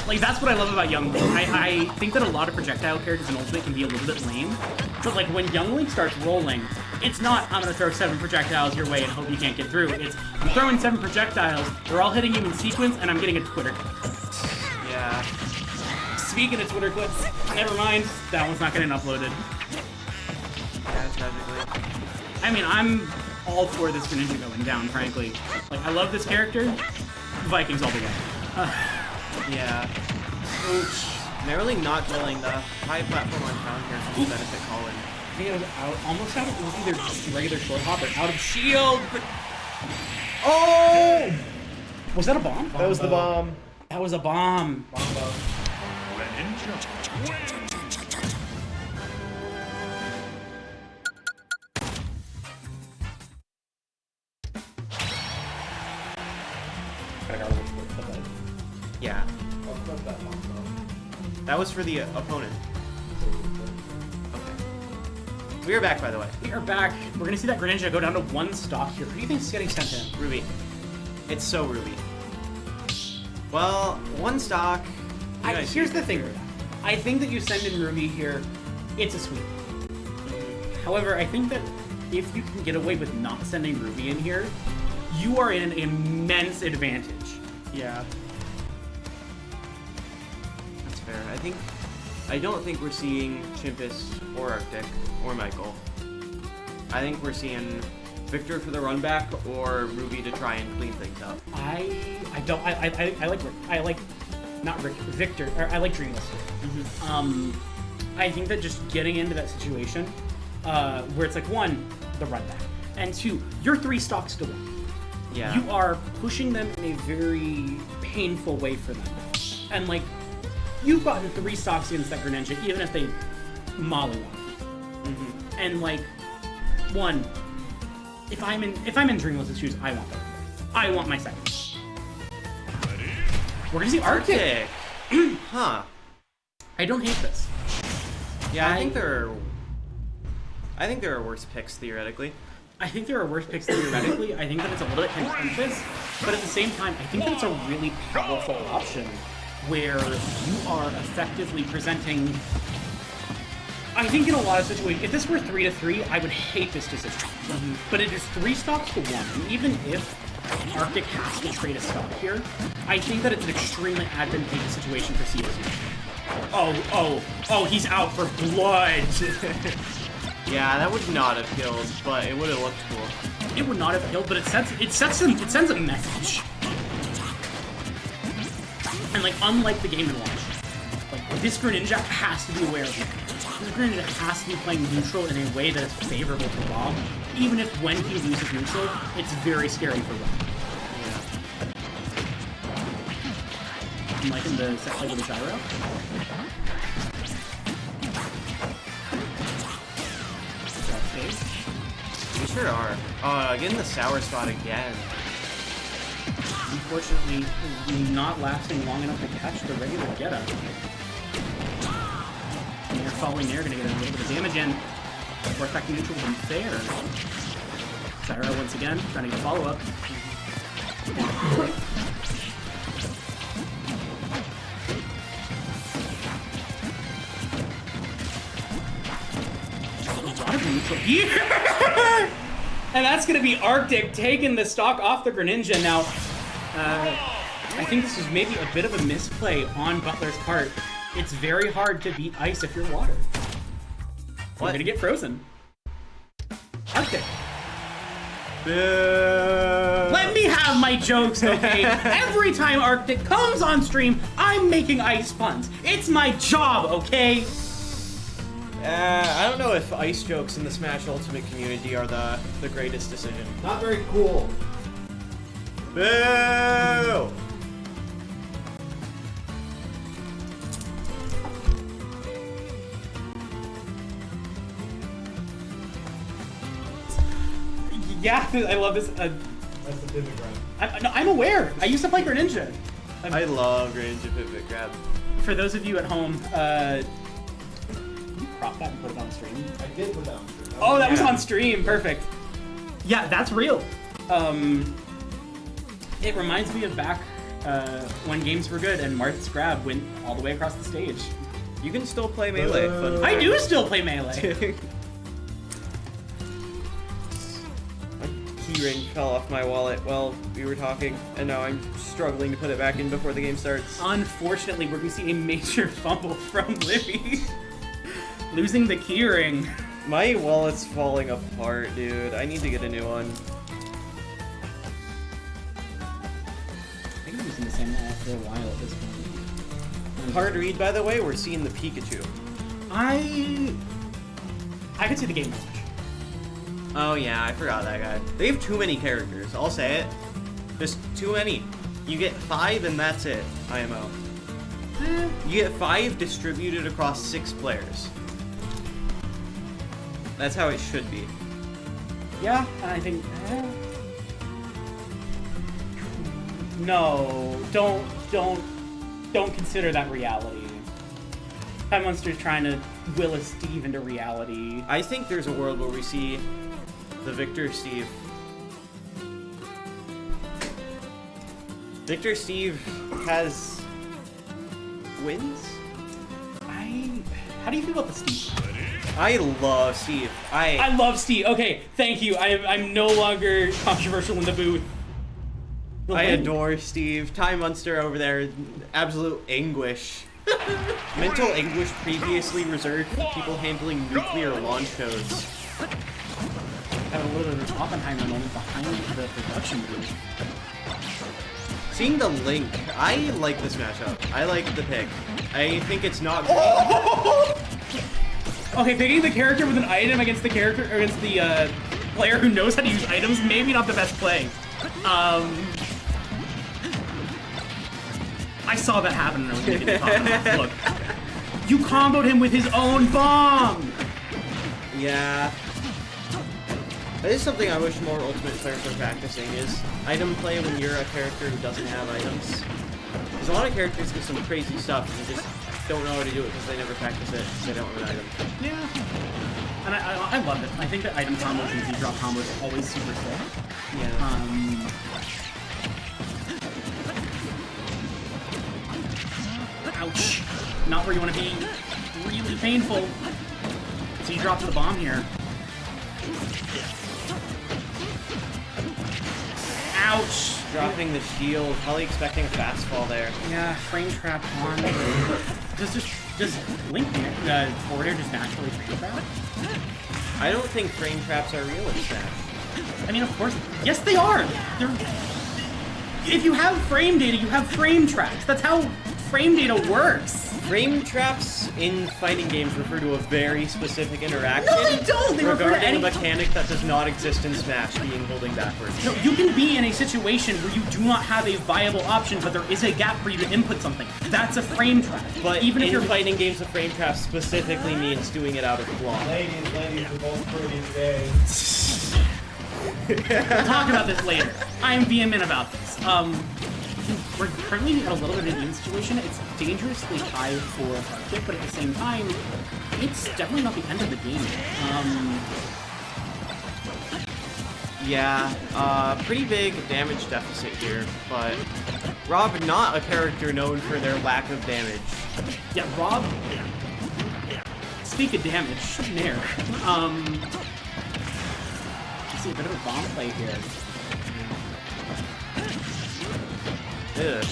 Like, that's what I love about Young Link. I think that a lot of projectile characters in Ultimate can be a little bit lame. But, like, when Young Link starts rolling, it's not, I'm gonna throw 7 projectiles your way and hope you can't get through. It's, I'm throwing 7 projectiles, they're all hitting you in sequence, and I'm getting a Twitter clip. Yeah. Speaking of Twitter clips, never mind, that one's not getting uploaded. Yeah, tragically. I mean, I'm all for this Greninja going down, frankly. Like, I love this character. Vikings all the way. Yeah. Ooch. Narrowly not drilling the high platform on ground here to benefit Colin. I think it was almost out of, it was either regular short hop or out of shield, but... Oh! Was that a bomb? That was the bomb. That was a bomb. Greninja wins. Yeah. That was for the opponent. Okay. We are back, by the way. We are back. We're gonna see that Greninja go down to 1 stock here. Who do you think is getting sent in? Ruby. It's so Ruby. Well, 1 stock. Here's the thing with that. I think that you send in Ruby here, it's a sweep. However, I think that if you can get away with not sending Ruby in here, you are in an immense advantage. Yeah. That's fair. I don't think we're seeing Chimpus or Arctic or Michael. I think we're seeing Victor for the run back or Ruby to try and clean things up. I like not Rick, Victor, or I like Dreamless. I think that just getting into that situation where it's like, 1, the run back, and 2, you're 3 stocks to 1. Yeah. You are pushing them in a very painful way for them. And, like, you've gotten 3 stocks against that Greninja, even if they molly one. And, like, 1, if I'm in Dreamless's shoes, I want that. I want my second. We're gonna see Arctic. Huh. I don't hate this. Yeah, I think there are worse picks theoretically. I think there are worse picks theoretically. I think that it's a little bit contentious, but at the same time, I think that it's a really powerful option where you are effectively presenting. I think in a lot of situations, if this were 3-3, I would hate this decision. But it is 3 stocks to 1, and even if Arctic has to trade a stock here, I think that it's an extremely advantageous situation for CSU. Oh, he's out for blood! Yeah, that would not have killed, but it would have looked cool. It would not have killed, but it sends a message. And, like, unlike the Game & Watch, like, this Greninja has to be aware of it. This Greninja has to be playing neutral in a way that is favorable to Bob, even if when he loses neutral, it's very scary for Bob. I'm liking the set play with the gyro. We sure are. Getting the sour spot again. Unfortunately, not lasting long enough to catch the regular get-up. And they're following there, gonna get a little bit of damage in. We're affecting neutral isn't there. Gyro once again, trying to get follow-up. Yeah! And that's going to be Arctic taking the stock off the Greninja. Now, I think this is maybe a bit of a misplay on Butler's part. It's very hard to beat ice if you're water. We're gonna get frozen. Arctic. Let me have my jokes, okay? Every time Arctic comes on stream, I'm making ice puns. It's my job, okay? I don't know if ice jokes in the Smash Ultimate community are the greatest decision. Not very cool. Boo! Yeah, I love this. That's the pivot grab. I'm aware. I used to play Greninja. I love Greninja Pivot Grab. For those of you at home, you crop that and put it on stream. I did put that on. Oh, that was Yeah. on stream. Perfect. Yeah, that's real. It reminds me of back when games were good and Marth's grab went all the way across the stage. You can still play Melee. Fun I fact. do still play Melee. My keyring fell off my wallet while we were talking, and now I'm struggling to put it back in before the game starts. Unfortunately, we're going to see a major fumble from Livy. Losing the keyring. My wallet's falling apart, dude. I need to get a new one. I think I'm using the same app for a while at this point. Hard read, by the way, we're seeing the Pikachu. I could see the game match. Oh yeah, I forgot that guy. They have too many characters, I'll say it. Just too many. You get 5 and that's it, IMO. You get 5 distributed across 6 players. That's how it should be. Yeah, and I think... No, don't consider that reality. Time Monster's trying to will a Steve into reality. I think there's a world where we see the Victor Steve. Victor Steve has wins? How do you feel about the Steve? I love Steve. I love Steve. Okay, thank you. I'm no longer controversial in the booth. I adore Steve. Ty Munster over there, absolute anguish. Mental anguish previously reserved for people handling nuclear launch codes. Got a little bit of Oppenheimer moment behind the production booth. Seeing the Link, I like this matchup. I like the pick. I think it's not great. Okay, picking the character with an item against the player who knows how to use items, maybe not the best play. I saw that happen and I was gonna get the Look, you comboed him with his own bomb. Yeah. That is something I wish more Ultimate players were practicing, is item play when you're a character who doesn't have items. Because a lot of characters do some crazy stuff and they just don't know how to do it because they never practice it because they don't have an item. Yeah. And I love it. I think that item combos and Z-drop combos are always super sick. Yeah. Ouch. Not where you want to be. Really painful. Z-drops the bomb here. Ouch. Dropping the shield, probably expecting a fast fall there. Yeah, frame trap on. Just Link forwarder just naturally frame trap? I don't think frame traps are real in Smash. I mean, of course. Yes, they are. If you have frame data, you have frame traps. That's how frame data works. Frame traps in fighting games refer to a very specific interaction. No, they don't. They refer to regarding any a mechanic that does not exist in Smash, being holding backwards. No, you can be in a situation where you do not have a viable option, but there is a gap for you to input something. That's a frame trap. But even if in you're fighting games, a frame trap specifically means doing it out of block. Ladies, we're both pretty today. We'll talk about this later. I'm vehement about this. We're currently in a little bit of an even situation. It's dangerously high for Arctic, but at the same time, it's definitely not the end of the game. Yeah, pretty big damage deficit here, but Rob, not a character known for their lack of damage. Yeah, Rob. Speak of damage, Nair. See a bit of a bomb play here. Ugh.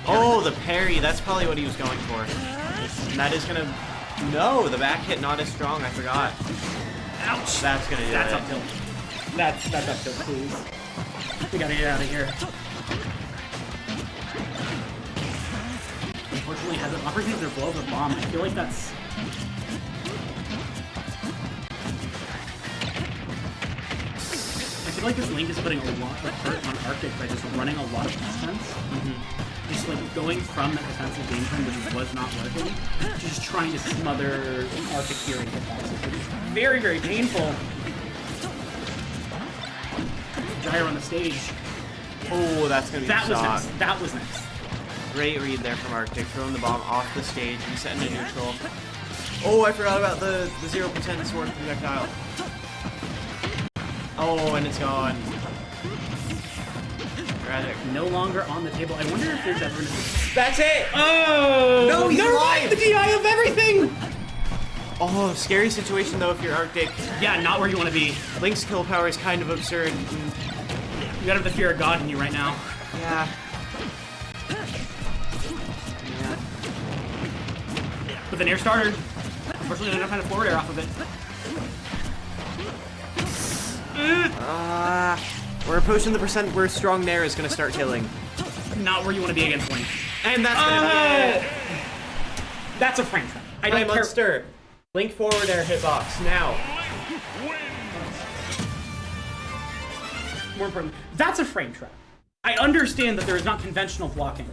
Oh, the parry. That's probably what he was going for. And that is gonna No, the back hit not as strong. I forgot. Ouch! That's gonna do That's it. uphill. That's uphill, please. We gotta get out of here. Unfortunately, has an opportunity to blow up a bomb. I feel like that's... I feel like this Link is putting a lot of hurt on Arctic by just running a lot of defense. Just like going from that defensive game plan, which was not working, to just trying to smother Arctic here and hitboxes, which is very, very painful. Gyro on the stage. Oh, that's gonna be That was soft. nice. That was nice. Great read there from Arctic, throwing the bomb off the stage and setting into neutral. Oh, I forgot about the 0% sword projectile. Oh, and it's gone. Tragic. No longer on the table. I wonder if there's ever gonna be... That's it! Oh! No, he's Never alive! mind, the DI of everything! Oh, scary situation though if you're Arctic. Yeah, not where you want to be. Link's kill power is kind of absurd. You gotta have the fear of God in you right now. Yeah. With an air starter. Unfortunately, I don't have a forward air off of it. We're approaching the percent where strong Nair is gonna start killing. Not where you want to be against Link. And that's gonna be it! That's a frame trap. I Hi, don't care. Munster. Link forward air hitbox, now. More important, that's a frame trap. I understand that there is not conventional blocking.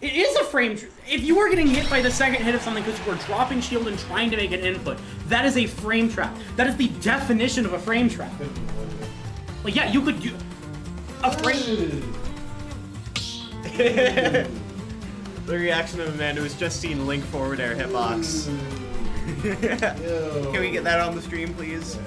It is a frame trap. If you are getting hit by the second hit of something because you are dropping shield and trying to make an input, that is a frame trap. That is the definition of a frame trap. Like, yeah, you could do a frame. The reaction of a man who has just seen Link forward air hitbox. Can we get that on the stream, please?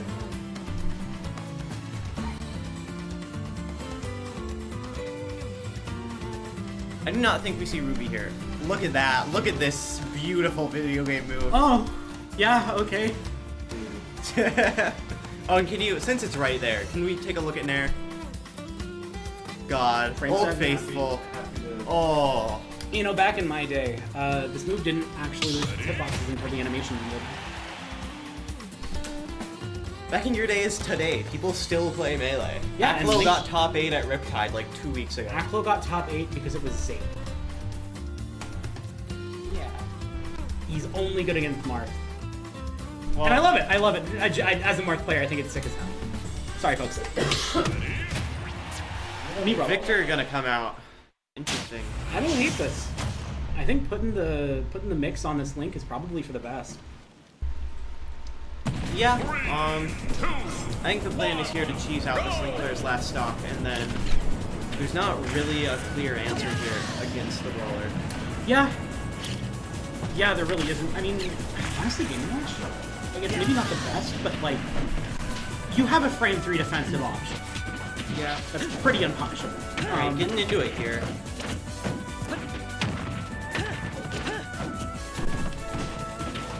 I do not think we see Ruby here. Look at that. Look at this beautiful video game move. Oh, yeah, okay. Oh, and can you, since it's right there, can we take a look at Nair? God, Frame Old set? Faithful. Oh. You know, back in my day, this move didn't actually lose its hitboxes until the animation ended. Back in your days today, people still play Melee. Yeah, and Aklo Link- got top 8 at Riptide like 2 weeks ago. Aklo got top 8 because it was Zayn. Yeah. He's only good against Marth. Well, And I love it. I love it. As a Marth player, I think it's sick as hell. Sorry, folks. Me, bro. Victor gonna come out. Interesting. I don't hate this. I think putting the mix on this Link is probably for the best. Yeah, I think the plan is here to cheese out this Link player's last stock, and then there's not really a clear answer here against the Brawler. Yeah. Yeah, there really isn't. I mean, honestly, Game Watch, like, it's maybe not the best, but, like, you have a frame 3 defensive option. Yeah. That's pretty unpunishable. Alright, getting into it here.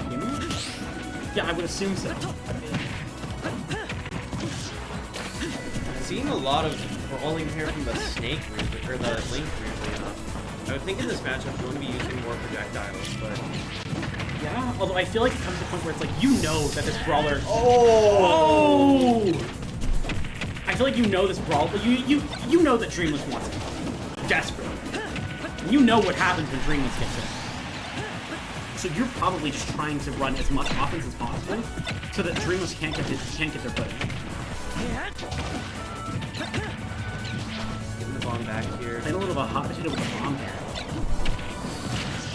Game Watch? Yeah, I would assume so. Seeing a lot of brawling here from the Snake route, or the Link weirdly enough. I would think in this matchup you want to be using more projectiles, but... Yeah, although I feel like it comes to a point where it's like, you know that this brawler... Oh! I feel like you know this brawler, you know that Dreamless wants it. Desperately. And you know what happens when Dreamless gets it. So you're probably just trying to run as much offense as possible so that Dreamless can't get their footing. Getting the bomb back here. Playing a little bit of a hot potato with a bomb there.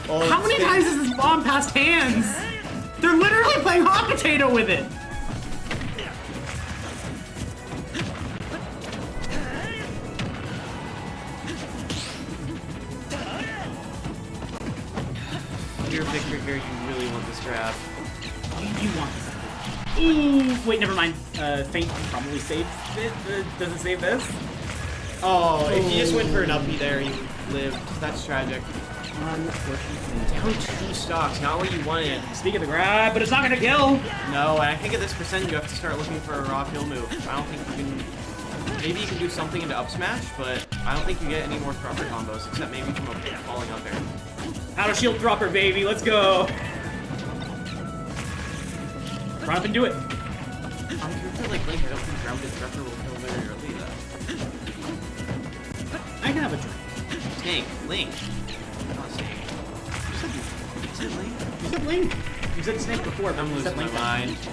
Oh, How many times has this bomb passed hands? They're literally playing hot potato with it! You're Victor here, you really want this grab. You want this. Ooh, wait, never mind. Feint probably saves it. Does it save this? Oh, if you just went for an uppie there, you lived. That's tragic. Unfortunately. Down 2 stocks, not where you wanted. Speak of the grab, but it's not gonna kill. No, and I think at this percent you have to start looking for a raw kill move. I don't think you can... Maybe you can do something into up smash, but I don't think you get any more proper combos, except maybe from a falling up air. Out of shield dropper, baby. Let's go. Run up and do it. On a character like Link, I don't think Ground Disruptor will kill very early though. I can have a drink. Snake, Link. Not Snake. You said Link? You said Link. You said Snake before, but I'm you said losing my Link. mind.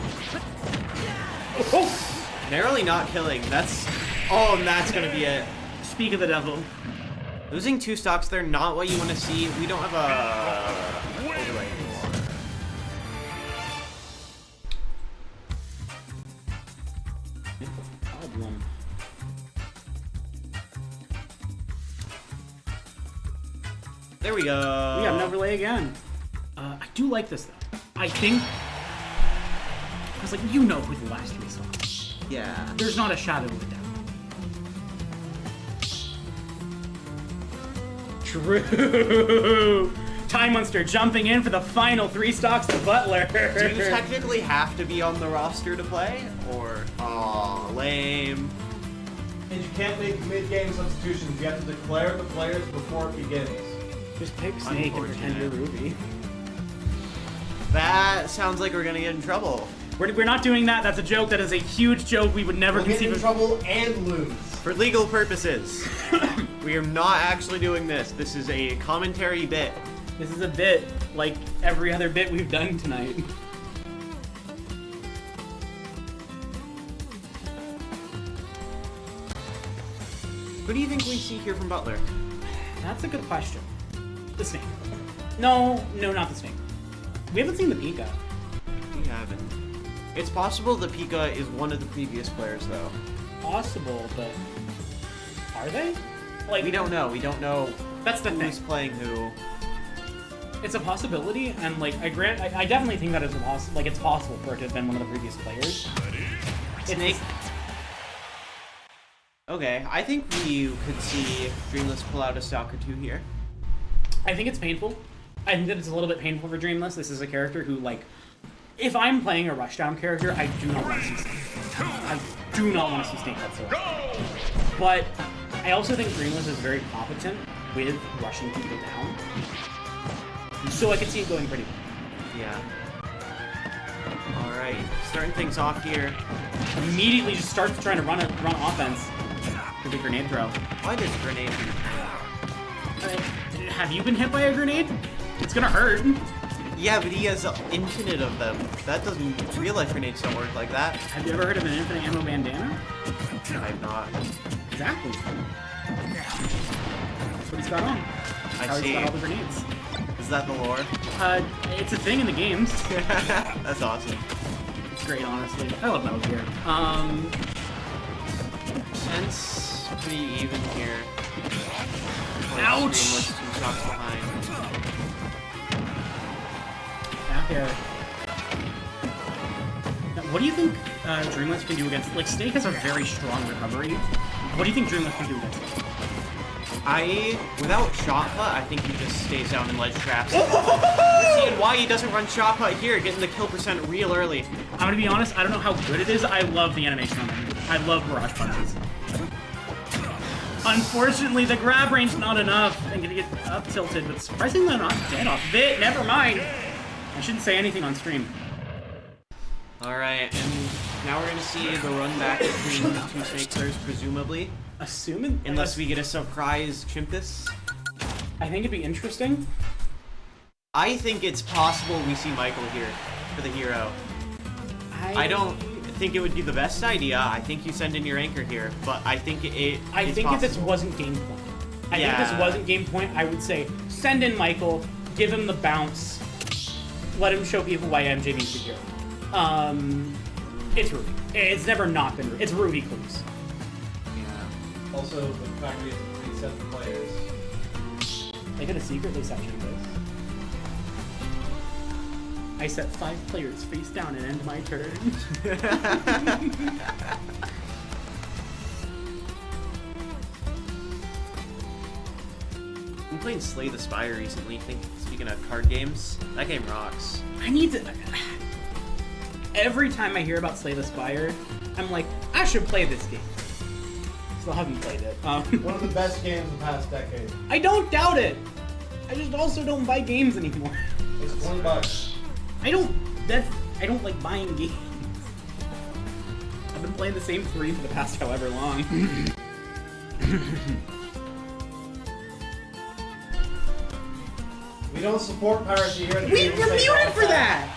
Oh! Narrowly not killing. That's... Oh, and that's gonna be it. Speak of the devil. Losing 2 stocks there, not what you want to see. We don't have a... overlay anymore. Problem. There we go. We got an overlay again. I do like this though. I think, because like you know who the last 3 songs. Yeah. There's not a shadow of a doubt. True. Time Monster jumping in for the final 3 stocks of Butler. Do you technically have to be on the roster to play? Or... Aw, lame. And you can't make mid-game substitutions. You have to declare the players before it begins. Just pick Snake and pretend you're Ruby. That sounds like we're gonna get in trouble. We're not doing that. That's a joke. That is a huge joke. We would never We'll get conceive in of. trouble and lose. For legal purposes. We are not actually doing this. This is a commentary bit. This is a bit like every other bit we've done tonight. What do you think we see here from Butler? That's a good question. The Snake. No, not the Snake. We haven't seen the Pika. We haven't. It's possible the Pika is one of the previous players, though. Possible, but are they? Like We don't know. We don't know That's the thing. who's playing who. It's a possibility, and like I definitely think that it's it's possible for it to have been one of the previous players. Snake. Okay, I think we could see Dreamless pull out a stock or 2 here. I think it's painful. I think that it's a little bit painful for Dreamless. This is a character who, like, if I'm playing a Rushdown character, I do not want to see Snake. I do not want to see Snake whatsoever. But I also think Dreamless is very competent with rushing people down. So I could see it going pretty well. Yeah. Alright, starting things off here. Immediately just starts trying to run offense with a grenade throw. Why does grenade? Have you been hit by a grenade? It's gonna hurt. Yeah, but he has infinite of them. That doesn't... Real life grenades don't work like that. Have you ever heard of an infinite ammo bandana? I've not. Exactly. That's what he's got on. How I he's see. got all the grenades. Is that the lore? It's a thing in the games. That's awesome. It's great, honestly. I love Metal Gear. Sense pretty even here. Ouch! Dreamless 2 shots behind. Back air. Now, what do you think Dreamless can do against... Like, Snake has a very strong recovery. What do you think Dreamless can do against it? Without shot put, I think he just stays down in ledge traps. We're seeing why he doesn't run shot put here, getting the kill percent real early. I'm gonna be honest, I don't know how good it is. I love the animation on it. I love barrage punches. Unfortunately, the grab range not enough. I'm gonna get up tilted, but surprisingly not dead off of it. Never mind. I shouldn't say anything on stream. Alright, and now we're gonna see the run back between the 2 Snake players, presumably. Assuming... Unless we get a surprise Chimpus. I think it'd be interesting. I think it's possible we see Michael here for the hero. I don't think it would be the best idea. I think you send in your anchor here, but I think it's if this possible. wasn't game point. I think Yeah. this wasn't game point, I would say send in Michael, give him the bounce, let him show people why MJB's the hero. It's Ruby. It's never not been Ruby. It's Ruby Clues. Yeah. Also, the fact that we have to reset the players. They could have secretly sectioned this. I set 5 players face down and end my turn. I'm playing Slay the Spire recently. Speaking of card games, that game rocks. I need to... Every time I hear about Slay the Spire, I'm like, I should play this game. Still haven't played it. One of the best games of the past decade. I don't doubt it. I just also don't buy games anymore. It's $20. I don't. That's I don't like buying games. I've been playing the same 3 for the past however long. We don't support piracy here. At the We Table were Stakes muted Podcast. for that!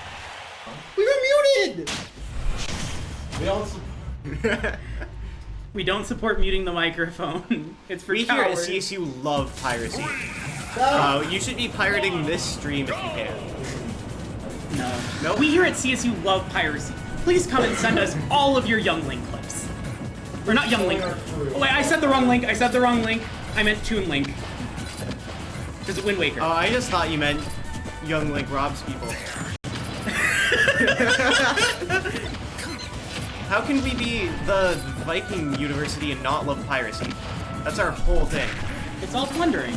We were muted! We don't. We don't support muting the microphone. It's for We here at cowards. CSU love piracy. You should be pirating this stream if you can. No. Nope. We here at CSU love piracy. Please come and send us all of your Young Link clips. Or not Young Link. Oh, wait, I said the wrong link. I meant Toon Link. Does it Wind Waker? I just thought you meant Young Link robs people. How can we be the Viking University and not love piracy? That's our whole thing. It's all plundering.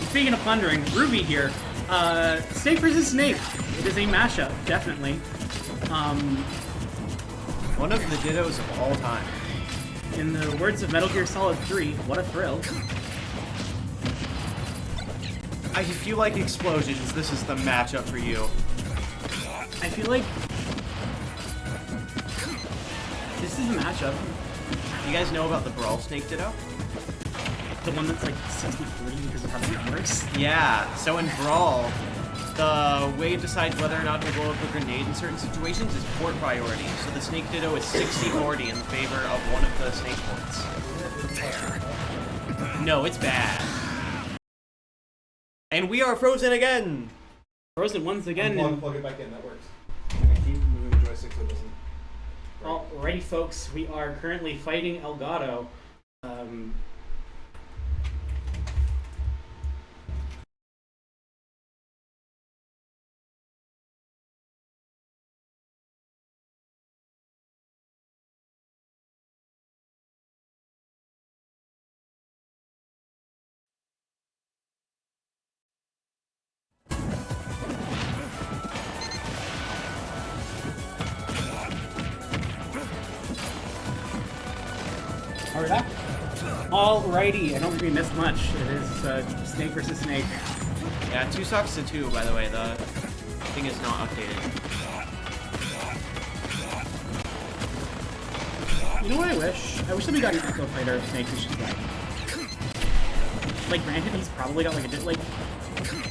Speaking of plundering, Ruby here. Snake vs. Snake. It is a mashup, definitely. One of the dittos of all time. In the words of Metal Gear Solid 3, what a thrill. If you like explosions, this is the matchup for you. I feel like this is a matchup. You guys know about the Brawl Snake ditto? The one that's like 60-40 because of how the gun works. Yeah, so in Brawl, the way it decides whether or not to blow up a grenade in certain situations is port priority. So the Snake ditto is 60-40 in favor of one of the Snake ports. No, it's bad. And we are frozen again! Frozen once again. Plug it back in. That works. I keep moving the joystick so it doesn't. Alrighty, folks, we are currently fighting Elgato. Are we back? Alrighty, I don't think we missed much. It is Snake versus Snake. Yeah, 2 stocks to 2, by the way. The thing is not updated. You know what I wish? I wish that we got an Echo Fighter of Snake who's just like granted he's probably got like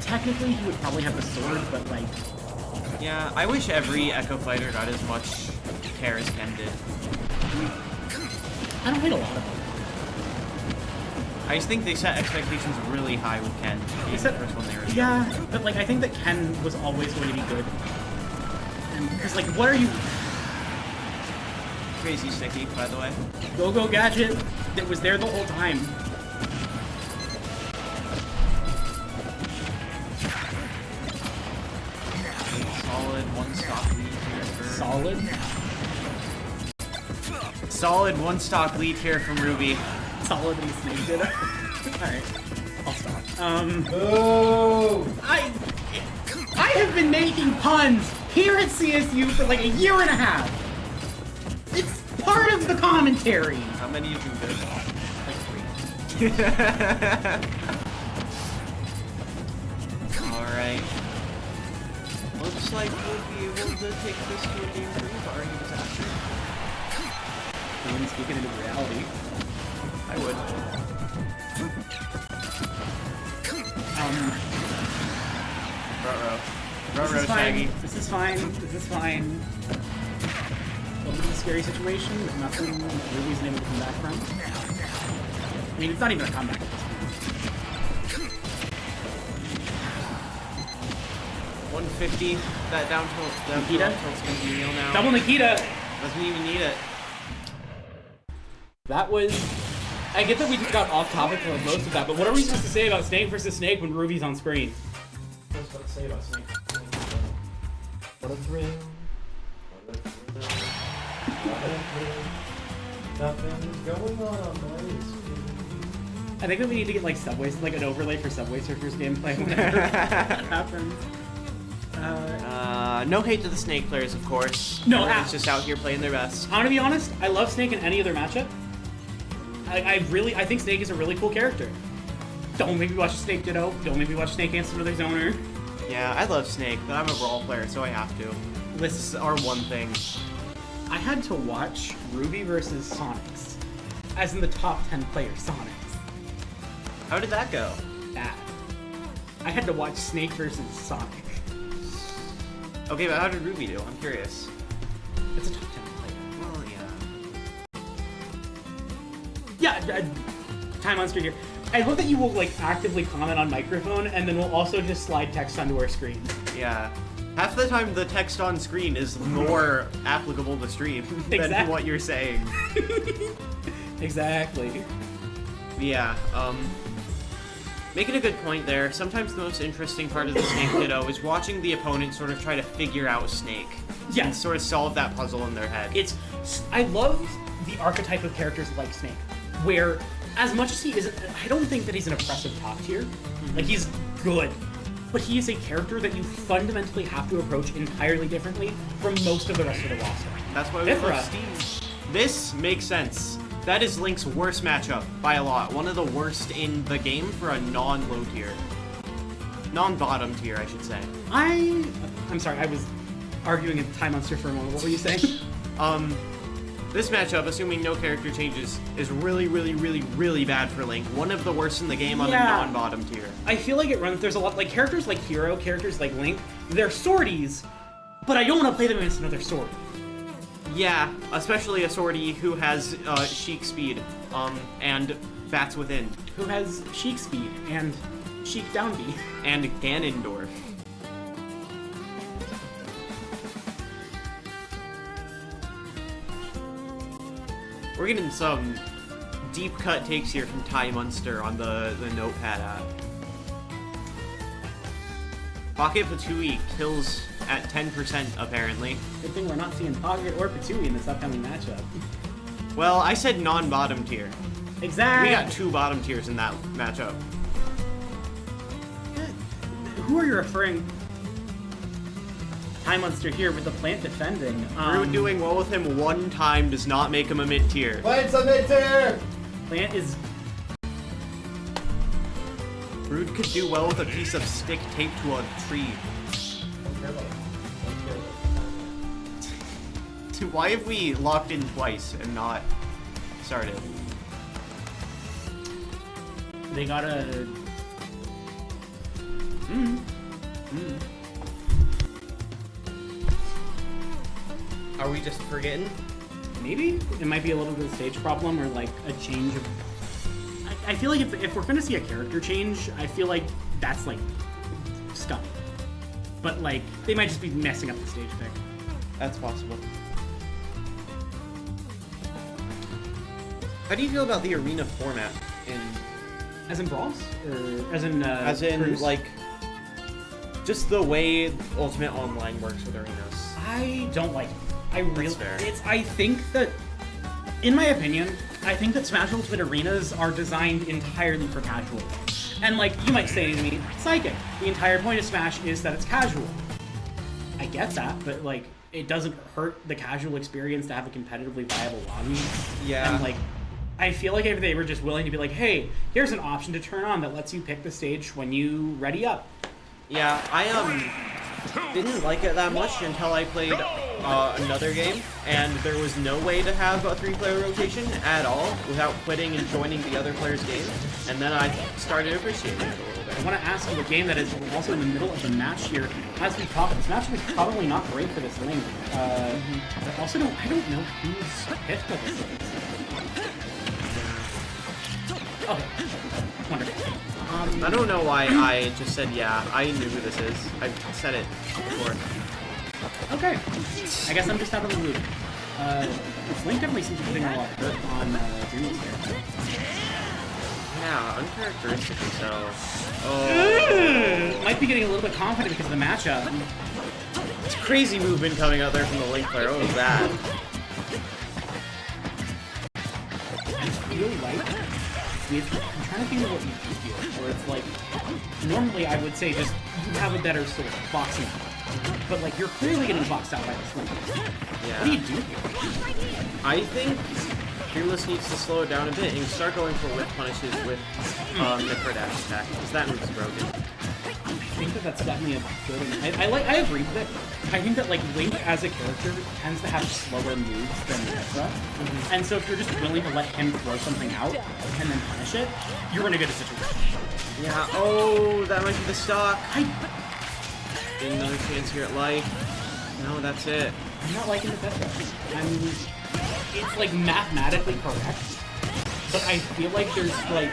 technically he would probably have the sword, but like Yeah, I wish every Echo Fighter got as much care as Ken did. I don't hate a lot of them. I just think they set expectations really high with Ken. Being the first one they were. Yeah, but like I think that Ken was always going to be good. And because like what are you Crazy Sticky, by the way. Go-Go Gadget that was there the whole time. Solid 1 stock lead here for... Solid 1 stock lead here from Ruby. Solid and Snake did it. Alright, I'll stop. Oh! I have been making puns here at CSU for like a year and a half. It's part of the commentary. How many of you did? Like 3. Alright. Looks like we'll be able to take this to a game 3 barring disaster. And then speaking into reality. I would. This Ruh-roh, is Shaggy. fine. This is fine. This is fine. A little bit of a scary situation, but nothing really isn't able to come back from. I mean, it's not even a comeback at this point. 150. That down tilt. That Nikita? down tilt's gonna be real now. Double Nikita! Doesn't even need it. That was... I get that we got off topic for like most of that, but what are we supposed to say about Snake versus Snake when Ruby's on screen? What's what to say about Snake? What a thrill. What a thrill. What a thrill. Nothing's going on my screen. I think that we need to get like Subway, like an overlay for Subway Surfers gameplay whenever that happens. No hate to the Snake players, of course. No, Everyone's just out here playing their best. I'm gonna be honest, I love Snake in any other matchup. I think Snake is a really cool character. Don't make me watch Snake Ditto. Don't make me watch Snake answer to their zoner. Yeah, I love Snake, but I'm a Brawl player, so I have to. lists are one thing. I had to watch Ruby versus Sonics, as in the top 10 player Sonics. How did that go? Bad. I had to watch Snake versus Sonic. Okay, but how did Ruby do? I'm curious. It's a top 10 player. Well, yeah. Yeah, Time Monster here. I love that you will like actively comment on microphone, and then we'll also just slide text onto our screen. Yeah. Half the time the text on screen is more applicable to stream than Exactly. what you're saying. Exactly. Yeah, making a good point there. Sometimes the most interesting part of the Snake Ditto is watching the opponent sort of try to figure out Snake. Yeah. And sort of solve that puzzle in their head. I love the archetype of characters like Snake, where as much as he isn't, I don't think that he's an oppressive top tier. Like he's good, but he is a character that you fundamentally have to approach entirely differently from most of the rest of the roster. That's why we Ifra. love Steve. This makes sense. That is Link's worst matchup by a lot. One of the worst in the game for a non-low tier. Non-bottom tier, I should say. I'm sorry, I was arguing at Time Monster for a moment. What were you saying? This matchup, assuming no character changes, is really, really, really, really bad for Link. One of the worst in the game on Yeah. a non-bottom tier. I feel like it runs. There's a lot like characters like Hero, characters like Link. They're swordies, but I don't want to play them against another sword. Yeah, especially a Swordy who has Sheik speed, and Bats Within, Who has Sheik speed and Sheik down B. and Ganondorf. We're getting some deep cut takes here from Ty Munster on the Notepad app. Pocket Patui kills at 10% apparently. Good thing we're not seeing Pocket or Patui in this upcoming matchup. Well, I said non-bottom tier. Exactly. We got 2 bottom tiers in that matchup. Who are you referring? Time Monster here with the plant defending. Rude doing well with him one time does not make him a mid tier. Plants a mid-tier! Plant is Rude could do well with a piece of stick taped to a tree. Why have we locked in twice and not started? they gotta. Are we just forgetting? Maybe it might be a little bit of a stage problem or like a change of. I feel like if we're gonna see a character change, I feel like that's like stuff. But like they might just be messing up the stage pick. That's possible. How do you feel about the arena format in As in brawls or as in Cruise? like just the way Ultimate Online works with arenas? I don't like it. I really. fair. I think that, in my opinion, I think that Smash Ultimate arenas are designed entirely for casual. And like you might say to me, Psychic, the entire point of Smash is that it's casual. I get that, but like it doesn't hurt the casual experience to have a competitively viable lobby. Yeah. And like I feel like if they were just willing to be like, hey, here's an option to turn on that lets you pick the stage when you ready up. Yeah, I didn't like it that much until I played another game, and there was no way to have a 3-player rotation at all without quitting and joining the other player's game, and then I started appreciating it a little bit. I want to ask you a game that is also in the middle of the match here. As we talk, this match is probably not great for this lane. But also, I don't know who's picked for this lane. Okay, wonderful. I don't know why I just said yeah, I knew who this is. I've said it before. Okay, I guess I'm just out of the loop. This lane definitely seems to be putting a lot of hurt on Dreams here. Yeah, uncharacteristically so. Oh. Might be getting a little bit confident because of the matchup. It's crazy movement coming out there from the Link player. What was that? I feel like I'm trying to think of what you do here, where it's like normally I would say just you have a better sort of boxing out, but like you're clearly getting boxed out by this link. Yeah. What do you do here? I think Fearless needs to slow it down a bit and start going for whip punishes with Mithra dash attack, because that move's broken. think that that's definitely a good. I agree with it. I think that like Link as a character tends to have slower moves than Mythra, and so if you're just willing to let him throw something out and then punish it, you're in a good situation. Yeah. Oh, that might be the stock. Get another chance here at life. No, that's it. I'm not liking the Mythra. I mean, it's like mathematically correct, but I feel like there's like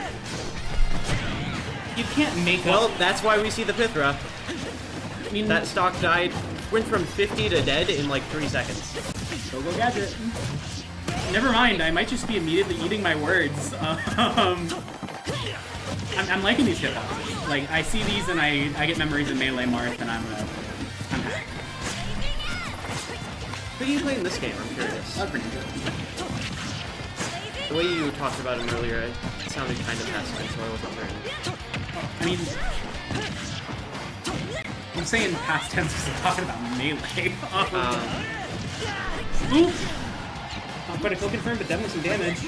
you can't make Well, up. that's why we see the Pythra. I mean, That stock died, went from 50 to dead in like 3 seconds. Go Gadget. Never mind, I might just be immediately eating my words. I'm liking these hitboxes. Like, I see these and I get memories of Melee Marth, and I'm happy. Who do you play in this game? I'm curious. That's pretty good. The way you talked about him earlier, it sounded kind of past tense, so I wasn't sure. I mean, I'm saying past tense because I'm talking about Melee. Oop! Not quite a kill confirmed, but definitely some damage.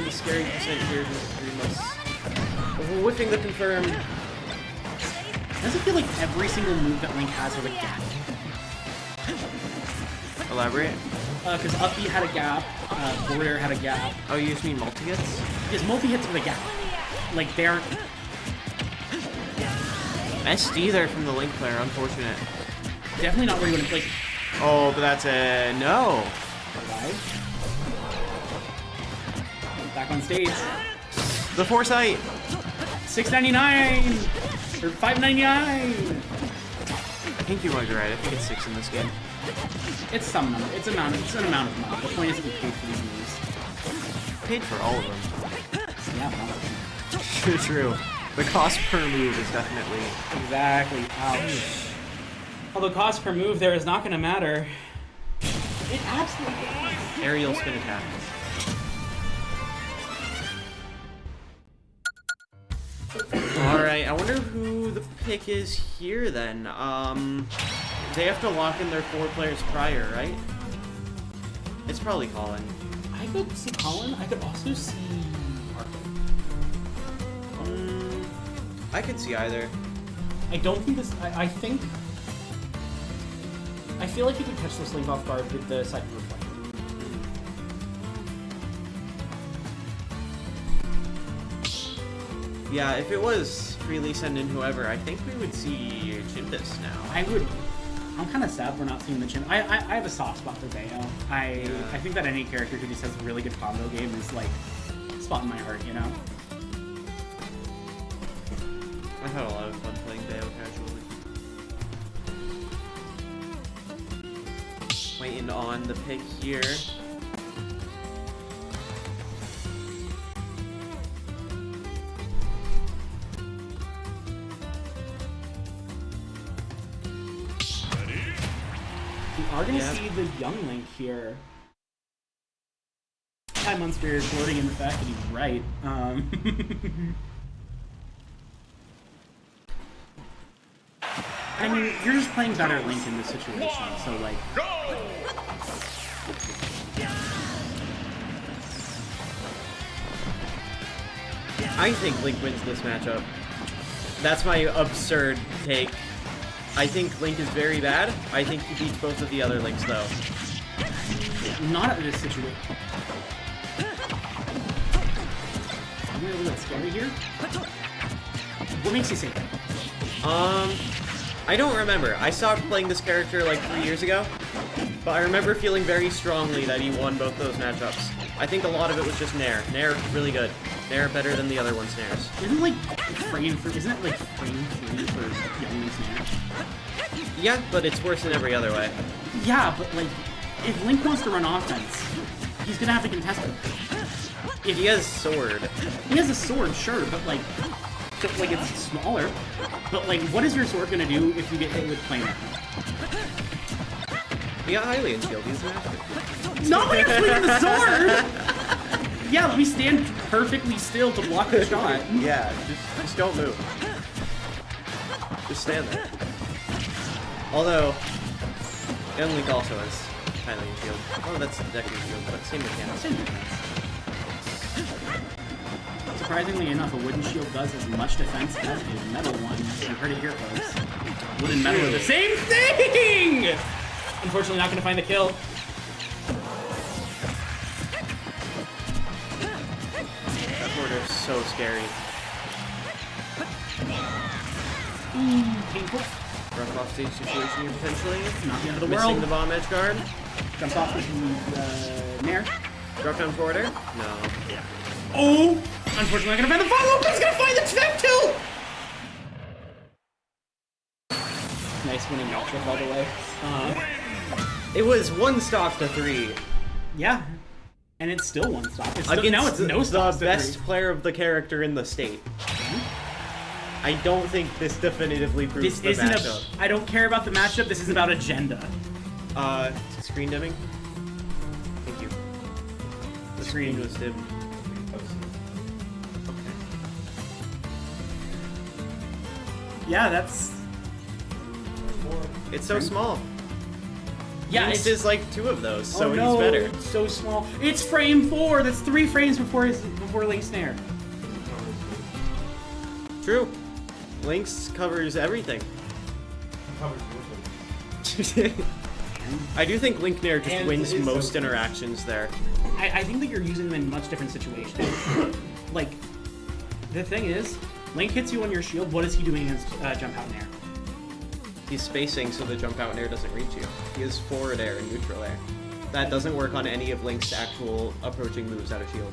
The scary percent here is whipping the confirm. Does it feel like every single move that Link has with a gap? Elaborate. Because up B had a gap, Warrior had a gap. Oh, you just mean multi-hits? Because multi-hits with a gap. Like, they aren't... SD there from the Link player, unfortunate. Definitely not where you want to, like... Oh, but that's a no. Alive. Back on stage. The Foresight. $6.99! Or $5.99! I think you might be right. I think it's 6 in this game. It's some number. It's an amount of money. The point is that we paid for these moves. Paid for all of them. Yeah, well, True. The cost per move is definitely... exactly. Ouch. Although cost per move there is not going to matter. It absolutely is. Aerial spin attack. Alright, I wonder who the pick is here then. They have to lock in their 4 players prior, right? It's probably Colin. I could see Colin. I could also see Arthur. I could see either. I don't think this... I think... I feel like you could catch this Link off guard with the second reflection. Yeah, if it was freely send in whoever, I think we would see Chindis now. I'm kind of sad we're not seeing the Chin. I have a soft spot for Bayo. I think that any character who just has a really good combo game is like spot in my heart, you know? I've had a lot of fun playing Bayo casually. Waiting on the pick here. We are going to see the young Link here. Time on Spirit floating in the fact that he's right. I mean, you're just playing better Link in this situation, so like... I think Link wins this matchup. That's my absurd take. I think Link is very bad. I think he beats both of the other Links, though. Not in this situation. I'm really a little scary here. What makes you say that? I don't remember. I stopped playing this character like 3 years ago, but I remember feeling very strongly that he won both those matchups. I think a lot of it was just Nair. Nair, really good. Nair better than the other one's Nairs. Isn't like frame 3 for Young Link's Nair? Yeah, but it's worse in every other way. Yeah, but like, if Link wants to run offense, he's gonna have to contest it. If he has Sword. He has a sword, sure, but like it's smaller. But like, what is your sword gonna do if you get hit with planar? He got Hylian shield, he's an actor. Not when you're swinging the sword! Yeah, let me stand perfectly still to block the shot. Yeah, just don't move. Just stand there. Although, Young Link also has Hylian shield. Oh, that's the Deku shield, but same mechanics. It's a surprisingly enough, a wooden shield does as much defense as a metal one. You heard it here, folks. Wood and metal are the same thing! Unfortunately, not going to find the kill. That border is so scary. Painful. Rough off stage situation here potentially. Not the end of the Missing world. the bomb edge guard. Jumps off with Nair. Drop down forwarder. No. Oh! Unfortunately, not going to find the follow-up, but he's going to find the tap kill! Nice winning matchup all the way. It was 1 stock to 3. Yeah. And it's still one stock. It's still, Against now it's no stocks the to best 3. player of the character in the state. I don't think this definitively proves This the isn't matchup. I don't care about the matchup, this is about agenda. Screen dimming? Thank you. The screen was dimmed. Yeah, that's... It's so small. Yeah, Lynx is like 2 of those, so oh no, he's better. It's so small. It's frame 4! That's 3 frames before Link's Snare. True. Lynx covers everything. I do think Link Nair just And wins it is so most close. interactions there. I think that you're using them in much different situations. Like, the thing is, Link hits you on your shield, what is he doing against Jump Out Nair? He's spacing so the jump out air doesn't reach you. He has forward air and neutral air. That doesn't work on any of Link's actual approaching moves out of shield.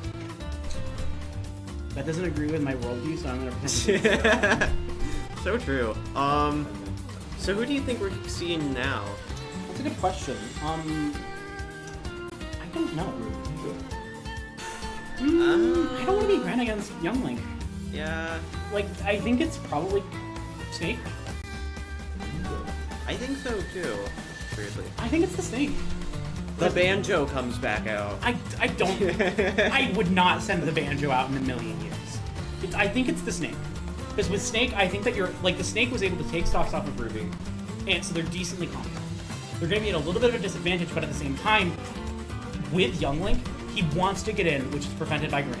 That doesn't agree with my worldview, so I'm gonna pretend. So true. So who do you think we're seeing now? That's a good question. I don't know. I don't want to be Gran against Young Link. Yeah, Like, I think it's probably Snake. I think so too. Weirdly. I think it's the Snake. The banjo comes back out. I don't. I would not send the banjo out in a million years. I think it's the Snake. Because with Snake, I think that the Snake was able to take stocks off of Ruby, and so they're decently competent. They're going to be at a little bit of a disadvantage, but at the same time, with Young Link, he wants to get in, which is prevented by Gran.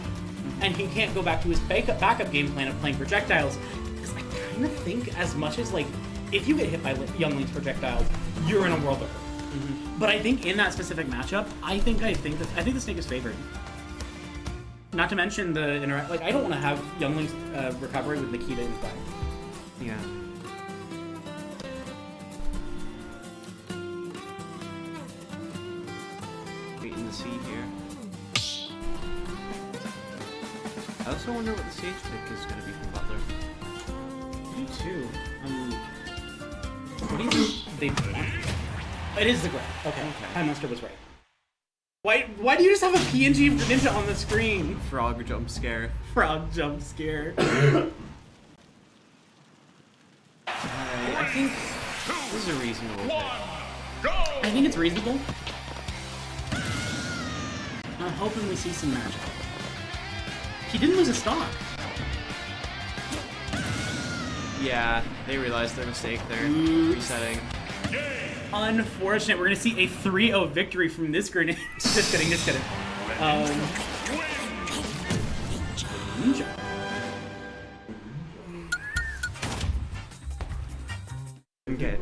And he can't go back to his backup game plan of playing projectiles, because I kind of think as much as, like, if you get hit by Young Link's projectiles, you're in a world of hurt. But I think in that specific matchup, I think the Snake is favored. Not to mention the I don't want to have Young Link's recovery with Nikita in play. Yeah. Waiting to see here. I also wonder what the stage pick is going to be from Butler. Me too. What do you think they want? It is the Grab. Okay. Time Monster was right. Why do you just have a PNG of Greninja on the screen? Frog jump scare. Frog jump scare. I think this is a reasonable pick. I think it's reasonable. I'm hoping we see some magic. He didn't lose a stock. Yeah, they realized their mistake. They're resetting. Unfortunate. We're gonna see a 3-0 victory from this Greninja. Just kidding. Ninja. Okay.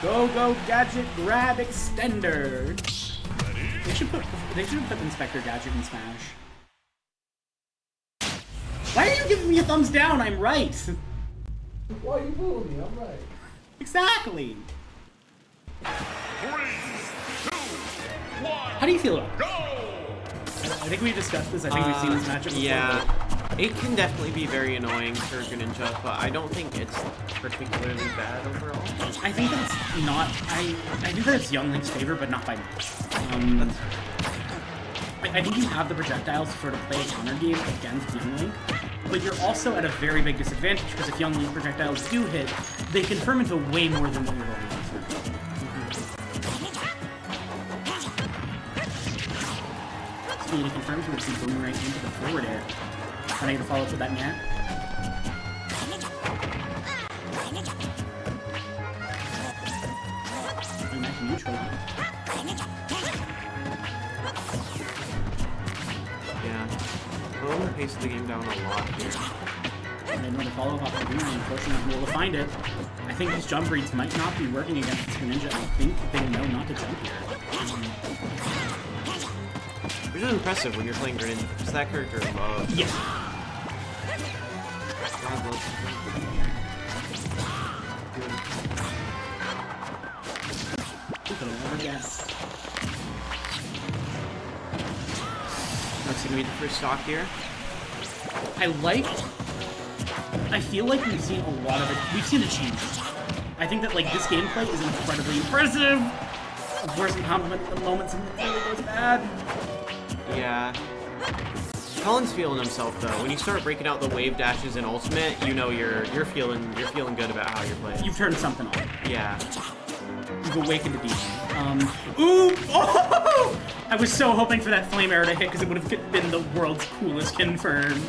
Go Gadget Grab Extender. They should put Inspector Gadget in Smash. Why are you giving me a thumbs down? I'm right. Why are you booing me? I'm right. Exactly. 3, 2, 1, How do you feel about it? go! I think we discussed this. I think we've seen this matchup before. Yeah, it can definitely be very annoying for Greninja, but I don't think it's particularly bad overall. I think that it's not. I think that it's Young Link's favor, but not by much. I think you have the projectiles to sort of play a counter game against Young Link, but you're also at a very big disadvantage because if Young Link projectiles do hit, they confirm into way more than what you're rolling for. Speed of confirms, we're going to see Boomerang into the forward air. Trying to follow up with that Nair. And that's neutral. Yeah. Well, pace of the game down a lot here. And another follow-up opportunity, unfortunately, not able to find it. I think these jump reads might not be working against this Greninja. I think they know not to jump here. Which is impressive when you're playing Greninja, because that character loves. Yeah. God loves Who could have ever guessed? That's gonna be the first stock here. I feel like we've seen a lot of it. We've seen the change. I think that like this gameplay is incredibly impressive. Of course, in compliment at the moment something really goes bad. Yeah. Colin's feeling himself though. When you start breaking out the wave dashes in Ultimate, you know you're feeling good about how you're playing. You've turned something on. Yeah. You've awakened a demon. Ooh! Oh! I was so hoping for that flame arrow to hit because it would have been the world's coolest confirm.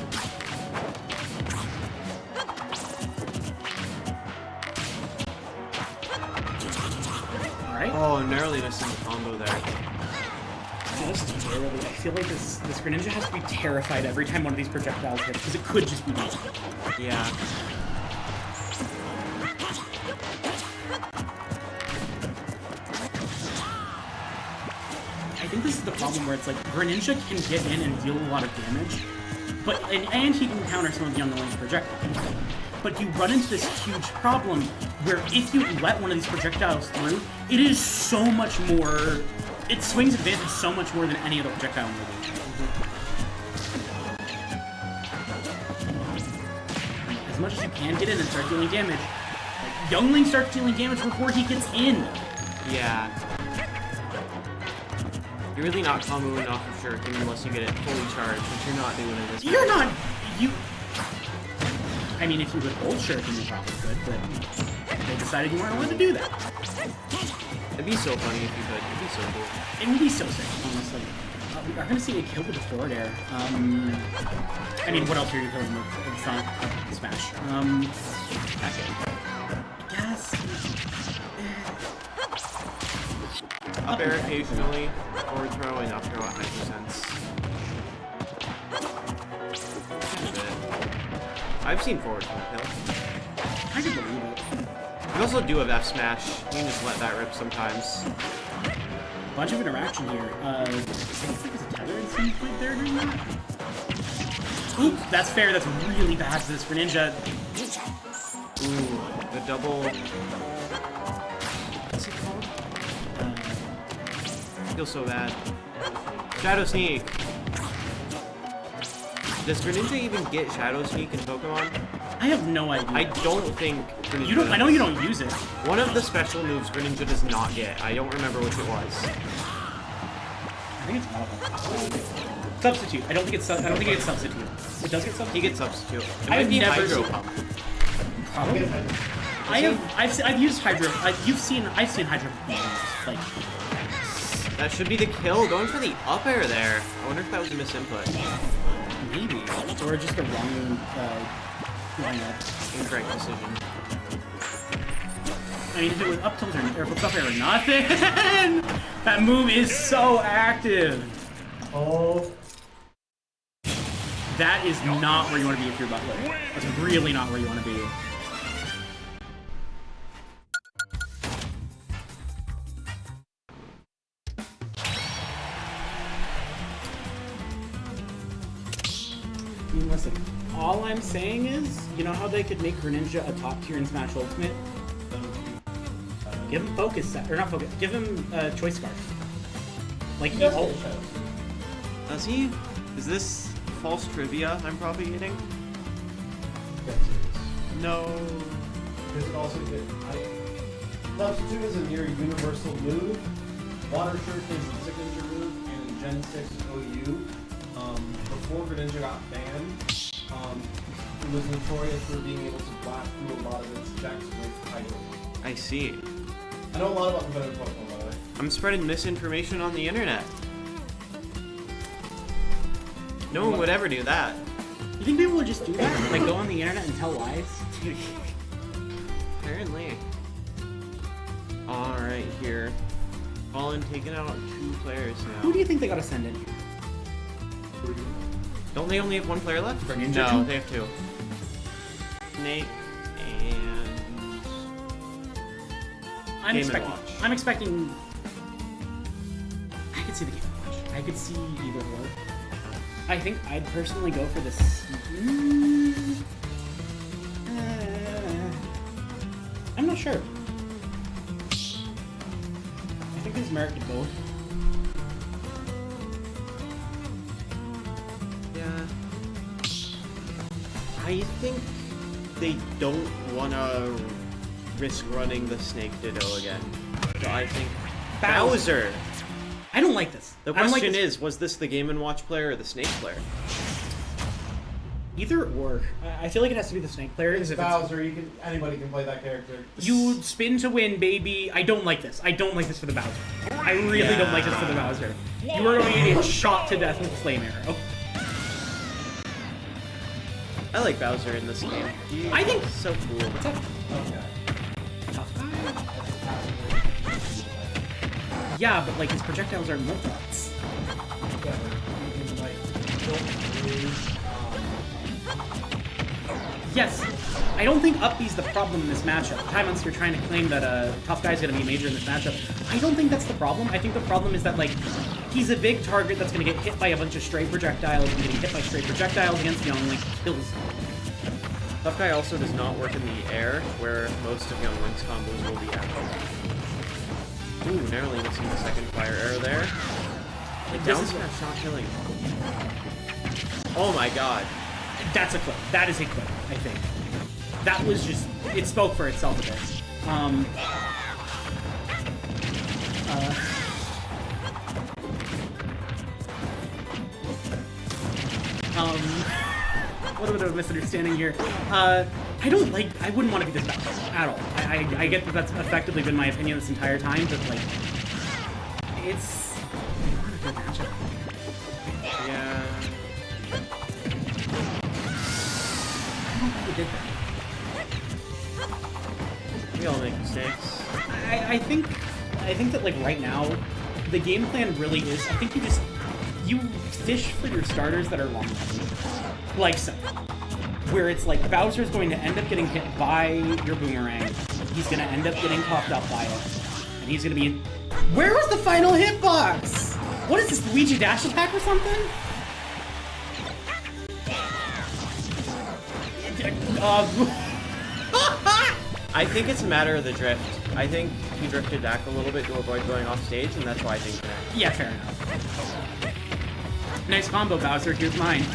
Alright. Oh, narrowly missing the combo there. Just barely. I feel like this Greninja has to be terrified every time one of these projectiles hits because it could just be dead. Yeah. I think this is the problem where it's like Greninja can get in and deal a lot of damage, but and he can counter some of the underlying projectiles. But you run into this huge problem where if you let one of these projectiles through, it is so much more. It swings advantage so much more than any other projectile in the game. As much as you can get in and start dealing damage, like Youngling starts dealing damage before he gets in. Yeah. You're really not comboing off of Shuriken unless you get it fully charged, which you're not doing in this You're match. not. You. I mean, if you would hold Shuriken, you probably could, but they decided you weren't allowed to do that. It'd be so funny if you could. It'd be so cool. It would be so sick, honestly. We are gonna see a kill with the forward air. I mean, what else are you killing with Sonic Smash? Yes. Up air occasionally, forward throw, and up throw at 9%. I've seen forward throw kill. I can believe it. You also do have F smash. You can just let that rip sometimes. Bunch of interaction here. I think there's a tether at some point there doing that. Oop, that's fair. That's really bad for this Greninja. Ooh, the double. What's it called? Feels so bad. Shadow Sneak. Does Greninja even get Shadow Sneak in Pokemon? I have no idea. I don't think Greninja You don't. I know does. you don't use it. One of the special moves Greninja does not get. I don't remember which it was. I think it's one of them. Substitute. I don't think it's. I don't think it gets substitute. It does get substitute. He gets substitute. It I might have be never Hydro seen- Pump. Probably. I've used Hydro. I've seen Hydro. Like That should be the kill. Going for the up air there. I wonder if that was a misinput. maybe or just a wrong lineup. Incorrect decision. I mean, if it was up tilt or if it's up air or nothing, that move is so active. Oh, That is not where you want to be if you're Butler. That's really not where you want to be. I mean, listen, all I'm saying is, you know how they could make Greninja a top tier in Smash Ultimate? Give him Focus Set, or not Focus, give him Choice Scarf. Like, he ult. Does he? Is this false trivia I'm propagating? No. Because it also Substitute is a near universal move. Water Shuriken is a signature move, and in Gen 6 OU, before Greninja got banned, it was notorious for being able to blast through a lot of its decks with Hydro. I see. I know a lot about competitive Pokemon, by the way. I'm spreading misinformation on the internet. No one would ever do that. You think people would just do that? Like, go on the internet and tell lies? Apparently. Alright, here. Colin taking out 2 players now. Who do you think they gotta send in here? Don't they only have one player left? For Ninja no, two? they have two. Snake and Game & Watch. I'm expecting. I could see the Game & Watch. I could see either or. I think I'd personally go for this. I'm not sure. I think there's merit to both. Yeah. I think they don't want to risk running the Snake Ditto again. So I think Bowser. I don't like this. The I don't like question this. is, was this the Game & Watch player or the Snake player? Either or. I feel like it has to be the Snake player. It's if Bowser. Anybody can play that character. You spin to win, baby. I don't like this. I don't like this for the Bowser. I really don't like this for the Bowser. You are going to get shot to death with a flame arrow. I like Bowser in this game. I think- He's so cool. What's up? Okay. Tough guy. Yeah, but like his projectiles are multi-bots. Yes, I don't think up B's the problem in this matchup. Time Monster trying to claim that Tough Guy's gonna be major in this matchup. I don't think that's the problem. I think the problem is that like he's a big target that's gonna get hit by a bunch of stray projectiles, and getting hit by stray projectiles against Young Link kills him. Tough Guy also does not work in the air, where most of Young Link's combos will be at. Ooh, narrowly missing the second fire arrow there. Like, Down this is smash not killing. Oh my god. That's a clip. That is a clip, I think. That was just... It spoke for itself a bit. A little bit of a misunderstanding here. I don't like... I wouldn't want to be this bad at all. I get that that's effectively been my opinion this entire time, but, like... It's... not a good matchup. Yeah. Who did that? We all make mistakes. I think that like right now, the game plan really is. I think you fish for your starters that are long range, like so, where it's like Bowser's going to end up getting hit by your boomerang. He's going to end up getting popped up by it, and he's going to be in. Where was the final hitbox? What is this, Luigi dash attack or something? I think it's a matter of the drift. I think he drifted back a little bit to avoid going off stage, and that's why I think that. Yeah, fair enough. Nice combo, Bowser. Here's mine.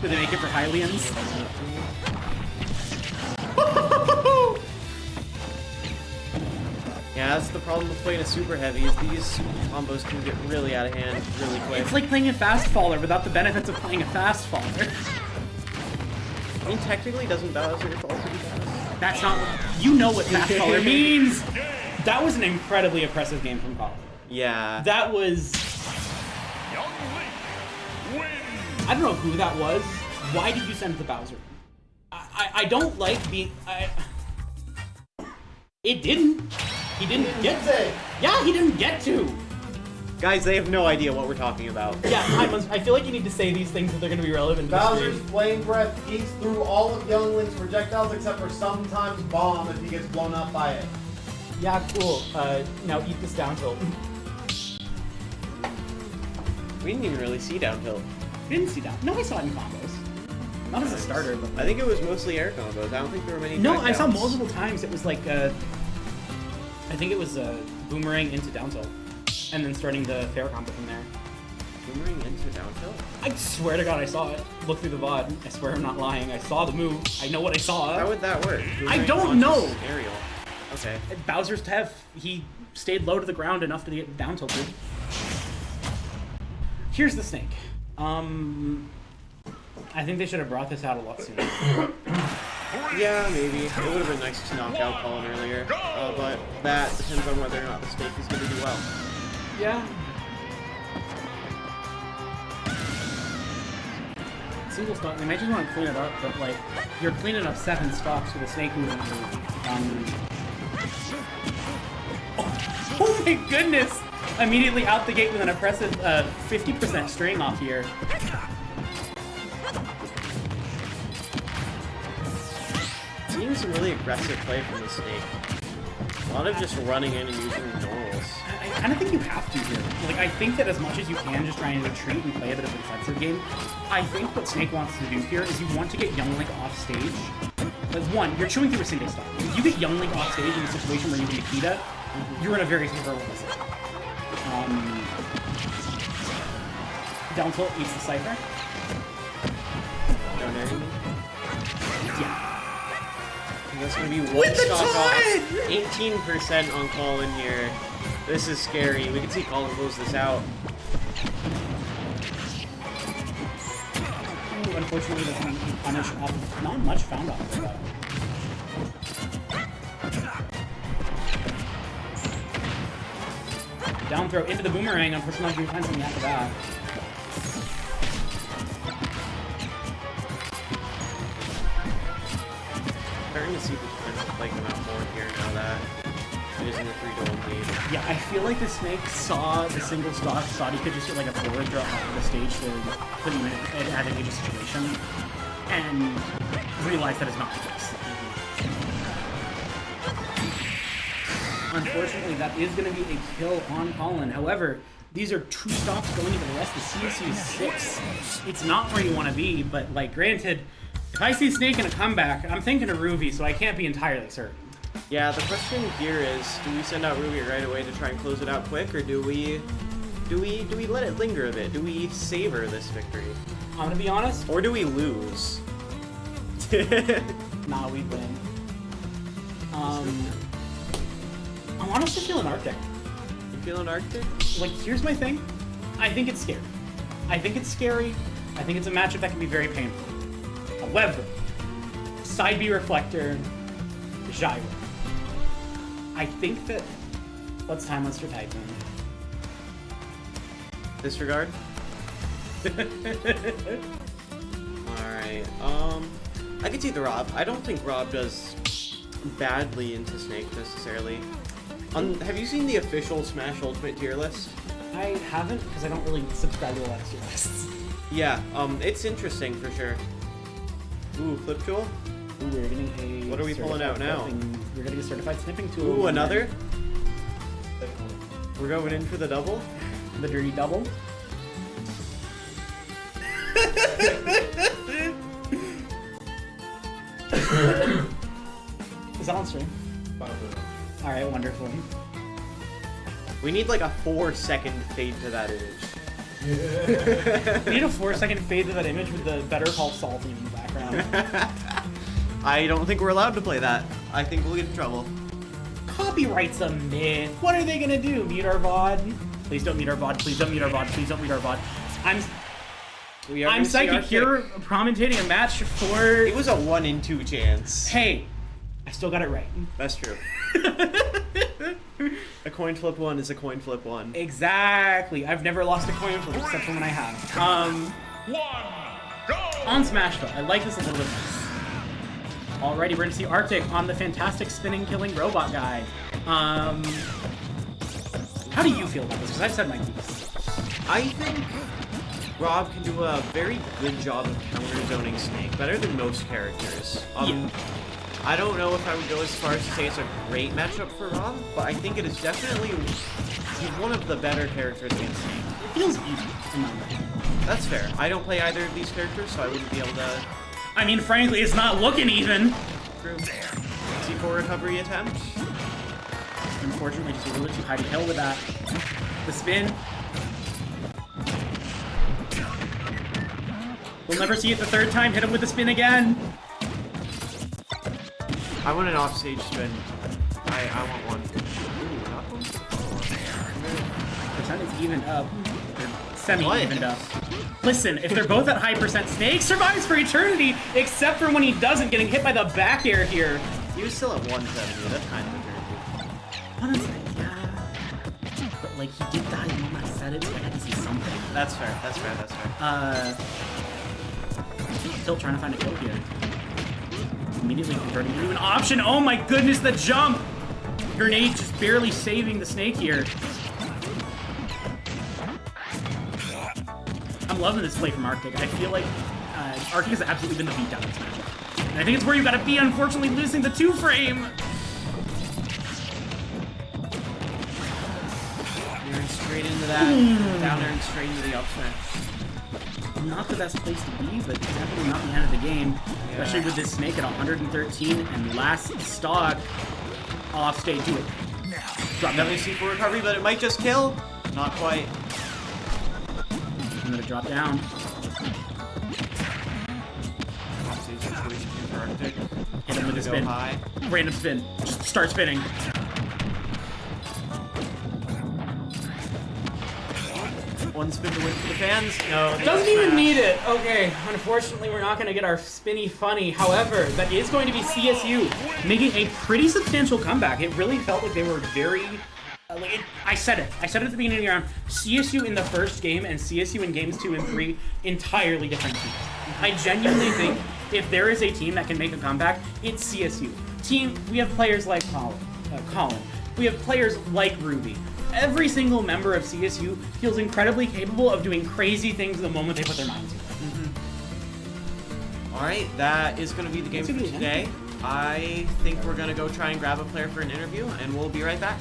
Did they make it for Hylians? Yeah, that's the problem with playing a super heavy, is these combos can get really out of hand really quick. It's like playing a fast faller without the benefits of playing a fast faller. I mean, technically, doesn't Bowser fall pretty fast? That's not what... You know what fast faller means! That was an incredibly impressive game from Colin. Yeah. That was... Young Link wins. I don't know who that was. Why did you send it to Bowser? I don't like being... It didn't. He didn't get to. Yeah, he didn't get to. Guys, they have no idea what we're talking about. Yeah, I feel like you need to say these things if they're going to be relevant to the Bowser's stream. flame breath eats through all of Young Link's projectiles except for sometimes bomb if he gets blown up by it. Yeah, cool. Now eat this down tilt. We didn't even really see down tilt. Didn't see that. No, I saw it in combos. Not as a starter, but... I think it was mostly air combos. I don't think there were many. No, I saw backdowns. multiple times. It was like, I think it was boomerang into down tilt, and then starting the fair combo from there. Boomerang into down tilt? I swear to God, I saw it. Look through the VOD. I swear I'm not lying. I saw the move. I know what I saw. How would that work? I Boomerang don't know. launches Aerial. Okay. Bowser's Tev, he stayed low to the ground enough to get down tilted. Here's the snake. I think they should have brought this out a lot sooner. Yeah, maybe. It would have been nice to knock out Colin earlier. But that depends on whether or not the snake is going to do well. Yeah. Single stock, they might just want to clean it up, but like, you're cleaning up 7 stocks with a snake movement move. Oh my goodness! Immediately out the gate with an impressive 50% string off here. Seeing some really aggressive play from the Snake. A lot of just running in and using normals. I kind of think you have to here. Like, I think that as much as you can, just try and retreat and play a bit of a defensive game. I think what Snake wants to do here is you want to get Young Link off stage. But one, you're chewing through a single stock. If you get Young Link off stage in a situation where you can Nikita, you're in a very favorable position. Down tilt eats the Cypher. Don't know. Yeah. That's gonna be one stock off. 18% on Colin here. This is scary. We can see Colin close this out. Ooh, unfortunately, that's going to be punished off. Not much found off of that. Down throw into the boomerang. Unfortunately, we find something after that. Starting to see the defensive play come out more here now that it is in the 3-1 lead. Yeah, I feel like the Snake saw the single stock, thought he could just get like a forward throw off of the stage to put him in an advantageous situation, and realized that is not the case. Unfortunately, that is going to be a kill on Colin. However, these are 2 stocks going into the rest of CSU 6. It's not where you want to be, but like granted, if I see Snake in a comeback, I'm thinking of Ruby, so I can't be entirely certain. Yeah, the question here is, do we send out Ruby right away to try and close it out quick, or do we let it linger a bit? Do we savor this victory? I'm gonna be honest. Or do we lose? Nah, we win. I'm honestly feeling Arctic. You feeling Arctic? Like, here's my thing. I think it's scary. I think it's scary. I think it's a matchup that can be very painful. However, side B reflector, gyro. I think that. Let's time Monster Titan. Disregard? Alright, I could see the Rob. I don't think Rob does badly into Snake necessarily. Have you seen the official Smash Ultimate tier list? I haven't, because I don't really subscribe to a lot of tier lists. Yeah, it's interesting for sure. Ooh, Flip Tool? Ooh, we're getting a. What are we pulling out now? We're getting a certified snipping tool. Ooh, another? We're going in for the double? The dirty double. Is that on stream? Alright, wonderful. We need like a 4-second fade to that image. We need a 4-second fade to that image with the Better Call Saul theme in the background. I don't think we're allowed to play that. I think we'll get in trouble. Copyright's a myth. What are they gonna do? Mute our VOD? Please don't mute our VOD. Please don't mute our VOD. Please don't mute our VOD. I'm Psychic here commentating a match for... It was a 1 in 2 chance. Hey, I still got it right. That's true. A coin flip 1 is a coin flip 1. Exactly. I've never lost a coin flip except for when I have. On Smash though, I like this a little bit more. Alrighty, we're gonna see Arctic on the fantastic spinning killing robot guy. How do you feel about this? Because I've said my piece. I think Rob can do a very good job of counter-zoning Snake, better than most characters. Yeah. I don't know if I would go as far as to say it's a great matchup for Rob, but I think it is definitely one of the better characters against Snake. It feels easy in my opinion. That's fair. I don't play either of these characters, so I wouldn't be able to... I mean, frankly, it's not looking even. True. C4 recovery attempt. Unfortunately, just a little too high to kill with that. The spin. We'll never see it the 3rd time. Hit him with the spin again. I want an offstage spin. I want one. Ooh, not one? Percent is evened up. Semi-evened up. Listen, if they're both at high percent, Snake survives for eternity, except for when he doesn't, getting hit by the back air here. He was still at 170. That's kind of eternity. Honestly, yeah. But like, he did die when I said it, so I had to see something. That's fair. That's fair. That's fair. Still trying to find a kill here. Immediately converting into an option. Oh my goodness, the jump! Grenade just barely saving the Snake here. I'm loving this play from Arctic. I feel like Arctic has absolutely been the beatdown in this matchup. And I think it's where you gotta be, unfortunately, losing the 2-frame. You're straight into that. Down there and straight into the up smash. Not the best place to be, but definitely not the end of the game. Especially with this Snake at 113 and last stock off stage. Do it. Drop another C4 recovery, but it might just kill. Not quite. Another drop down. Stage situation here for Arctic. Hit him with a Go spin. high. Random spin. Just start spinning. One spin to win for the fans. No, they Doesn't got even smashed. need it. Okay, unfortunately, we're not going to get our spinny funny. However, that is going to be CSU making a pretty substantial comeback. It really felt like they were very. I said it at the beginning of the round. CSU in the first game and CSU in games 2 and 3, entirely different teams. I genuinely think if there is a team that can make a comeback, it's CSU. We have players like Colin. We have players like Ruby. Every single member of CSU feels incredibly capable of doing crazy things the moment they put their minds to it. All right, that is going to be the game That's for gonna be the today. I think we're going to go try and grab a player for an interview, and we'll be right back.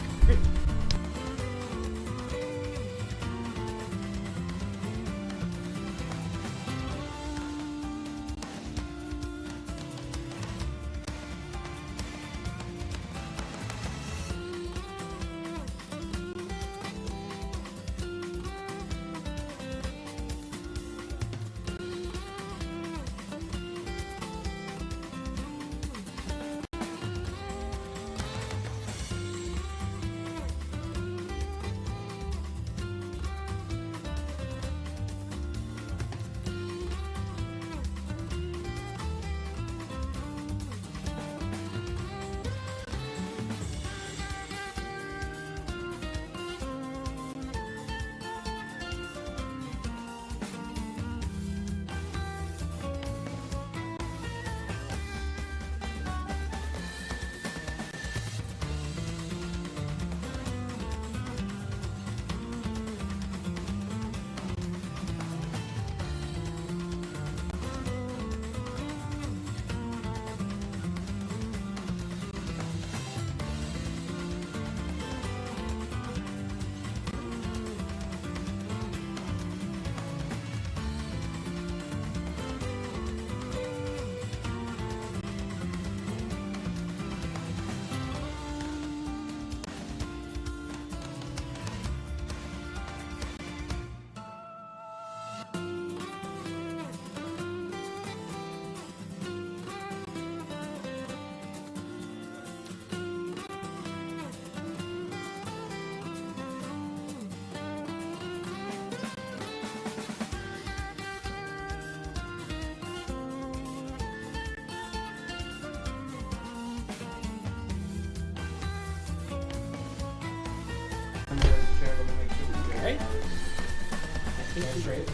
Alright.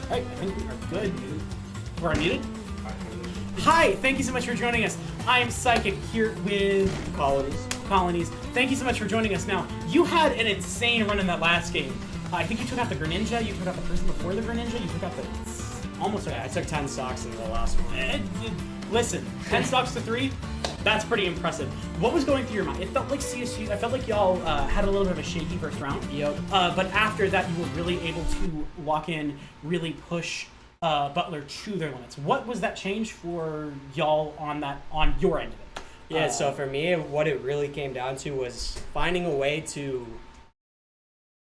Alright, I think we are good. We're unmuted? Hi, thank you so much for joining us. I am Psychic here with Colonies. Thank you so much for joining us. Now, you had an insane run in that last game. I think you took out the Greninja, you took out the person before the Greninja, you took out the... Almost... Yeah, I took 10 stocks in the last one. Listen, 10 stocks to 3, that's pretty impressive. What was going through your mind? It felt like CSU, I felt like y'all had a little bit of a shaky first round. Yep. But after that, you were really able to lock in, really push Butler to their limits. What was that change for y'all on your end of it? Yeah, so for me, what it really came down to was finding a way to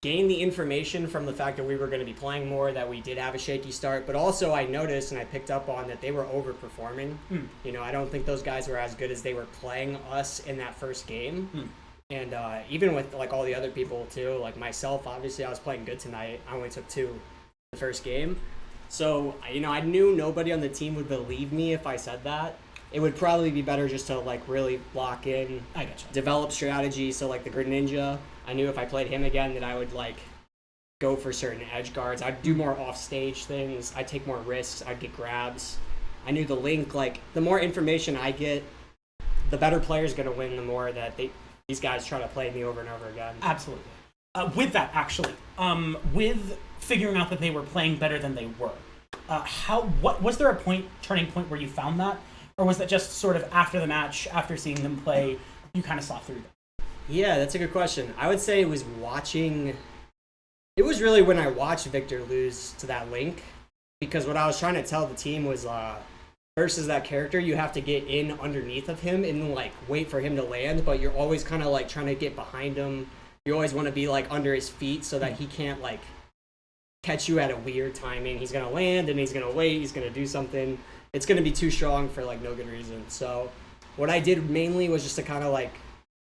gain the information from the fact that we were going to be playing more, that we did have a shaky start, but also I noticed and I picked up on that they were overperforming. You know, I don't think those guys were as good as they were playing us in that first game. And even with like all the other people too, like myself, obviously I was playing good tonight. I only took 2 the first game. So, you know, I knew nobody on the team would believe me if I said that. It would probably be better just to like really lock in, I gotcha. develop strategy. So like the Greninja, I knew if I played him again that I would like go for certain edge guards. I'd do more off-stage things. I'd take more risks. I'd get grabs. I knew the Link, like the more information I get, the better player's going to win, the more that these guys try to play me over and over again. Absolutely. with that, actually, with figuring out that they were playing better than they were, what was there a turning point where you found that? Or was that just sort of after the match, after seeing them play, you kind of saw through them? Yeah, that's a good question. I would say it was really when I watched Victor lose to that Link, because what I was trying to tell the team was, versus that character, you have to get in underneath of him and like wait for him to land, but you're always kind of like trying to get behind him. You always want to be like under his feet so that he can't like catch you at a weird timing. He's gonna land and he's gonna wait. He's gonna do something. It's gonna be too strong for like no good reason. So what I did mainly was just to kind of like,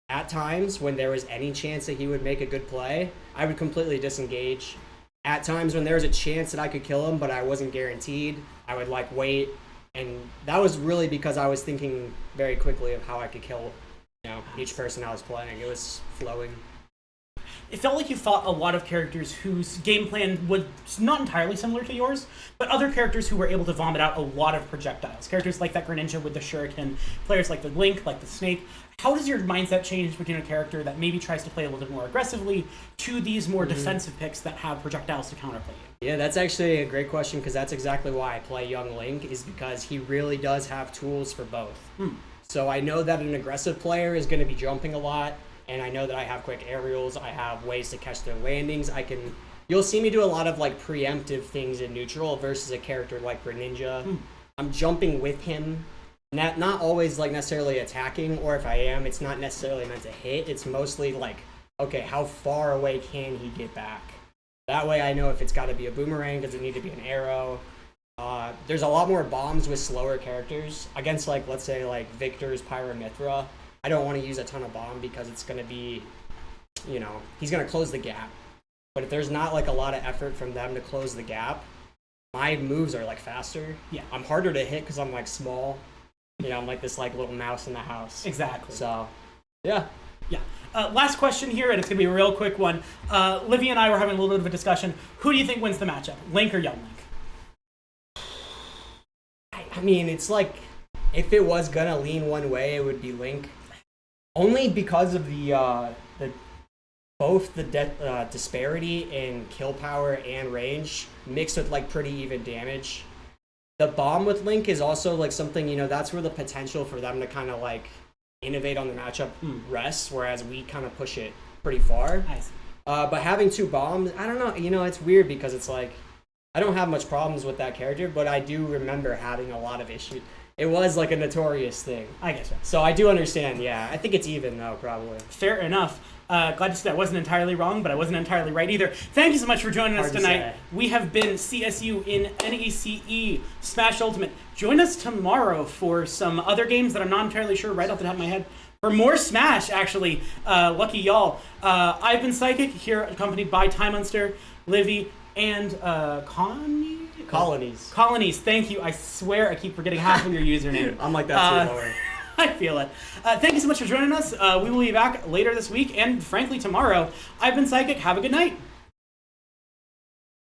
at times when there was any chance that he would make a good play, I would completely disengage. At times when there was a chance that I could kill him, but I wasn't guaranteed, I would like wait. And that was really because I was thinking very quickly of how I could kill, each person I was playing. It was flowing. It felt like you fought a lot of characters whose game plan was not entirely similar to yours, but other characters who were able to vomit out a lot of projectiles. Characters like that Greninja with the Shuriken, players like the Link, like the Snake. How does your mindset change between a character that maybe tries to play a little bit more aggressively to these more defensive picks that have projectiles to counterplay you? Yeah, that's actually a great question, because that's exactly why I play Young Link, is because he really does have tools for both. So I know that an aggressive player is going to be jumping a lot, and I know that I have quick aerials, I have ways to catch their landings. You'll see me do a lot of like preemptive things in neutral versus a character like Greninja. I'm jumping with him, not always like necessarily attacking, or if I am, it's not necessarily meant to hit. It's mostly like, okay, how far away can he get back? That way I know if it's got to be a boomerang, does it need to be an arrow? There's a lot more bombs with slower characters. Against like, let's say like Victor's Pyramithra, I don't want to use a ton of bomb because it's going to be, he's going to close the gap. But if there's not like a lot of effort from them to close the gap, my moves are like faster. Yeah. I'm harder to hit because I'm like small. I'm like this like little mouse in the house. Exactly. So, yeah. Yeah. Last question here, and it's going to be a real quick one. Livy and I were having a little bit of a discussion. Who do you think wins the matchup, Link or Young Link? I mean, it's like, if it was going to lean one way, it would be Link. Only because of both the disparity in kill power and range mixed with like pretty even damage. The bomb with Link is also like something, that's where the potential for them to kind of like innovate on the matchup rests, whereas we kind of push it pretty far. Nice. But having two bombs, I don't know, it's weird because it's like, I don't have much problems with that character, but I do remember having a lot of issues. It was like a notorious thing. I guess so. So I do understand, yeah. I think it's even though, probably. Fair enough. Glad to see that I wasn't entirely wrong, but I wasn't entirely right either. Thank you so much for joining us tonight. We have been CSU in NACE Smash Ultimate. Join us tomorrow for some other games that I'm not entirely sure right off the top of my head. For more Smash, actually. Lucky y'all. I've been Psychic, here accompanied by Time Monster, Livy, and Colonies, thank you. I swear I keep forgetting half of your username. I'm like that too, Lord. I feel it. Thank you so much for joining us. We will be back later this week and, frankly, tomorrow. I've been Psychic. Have a good night.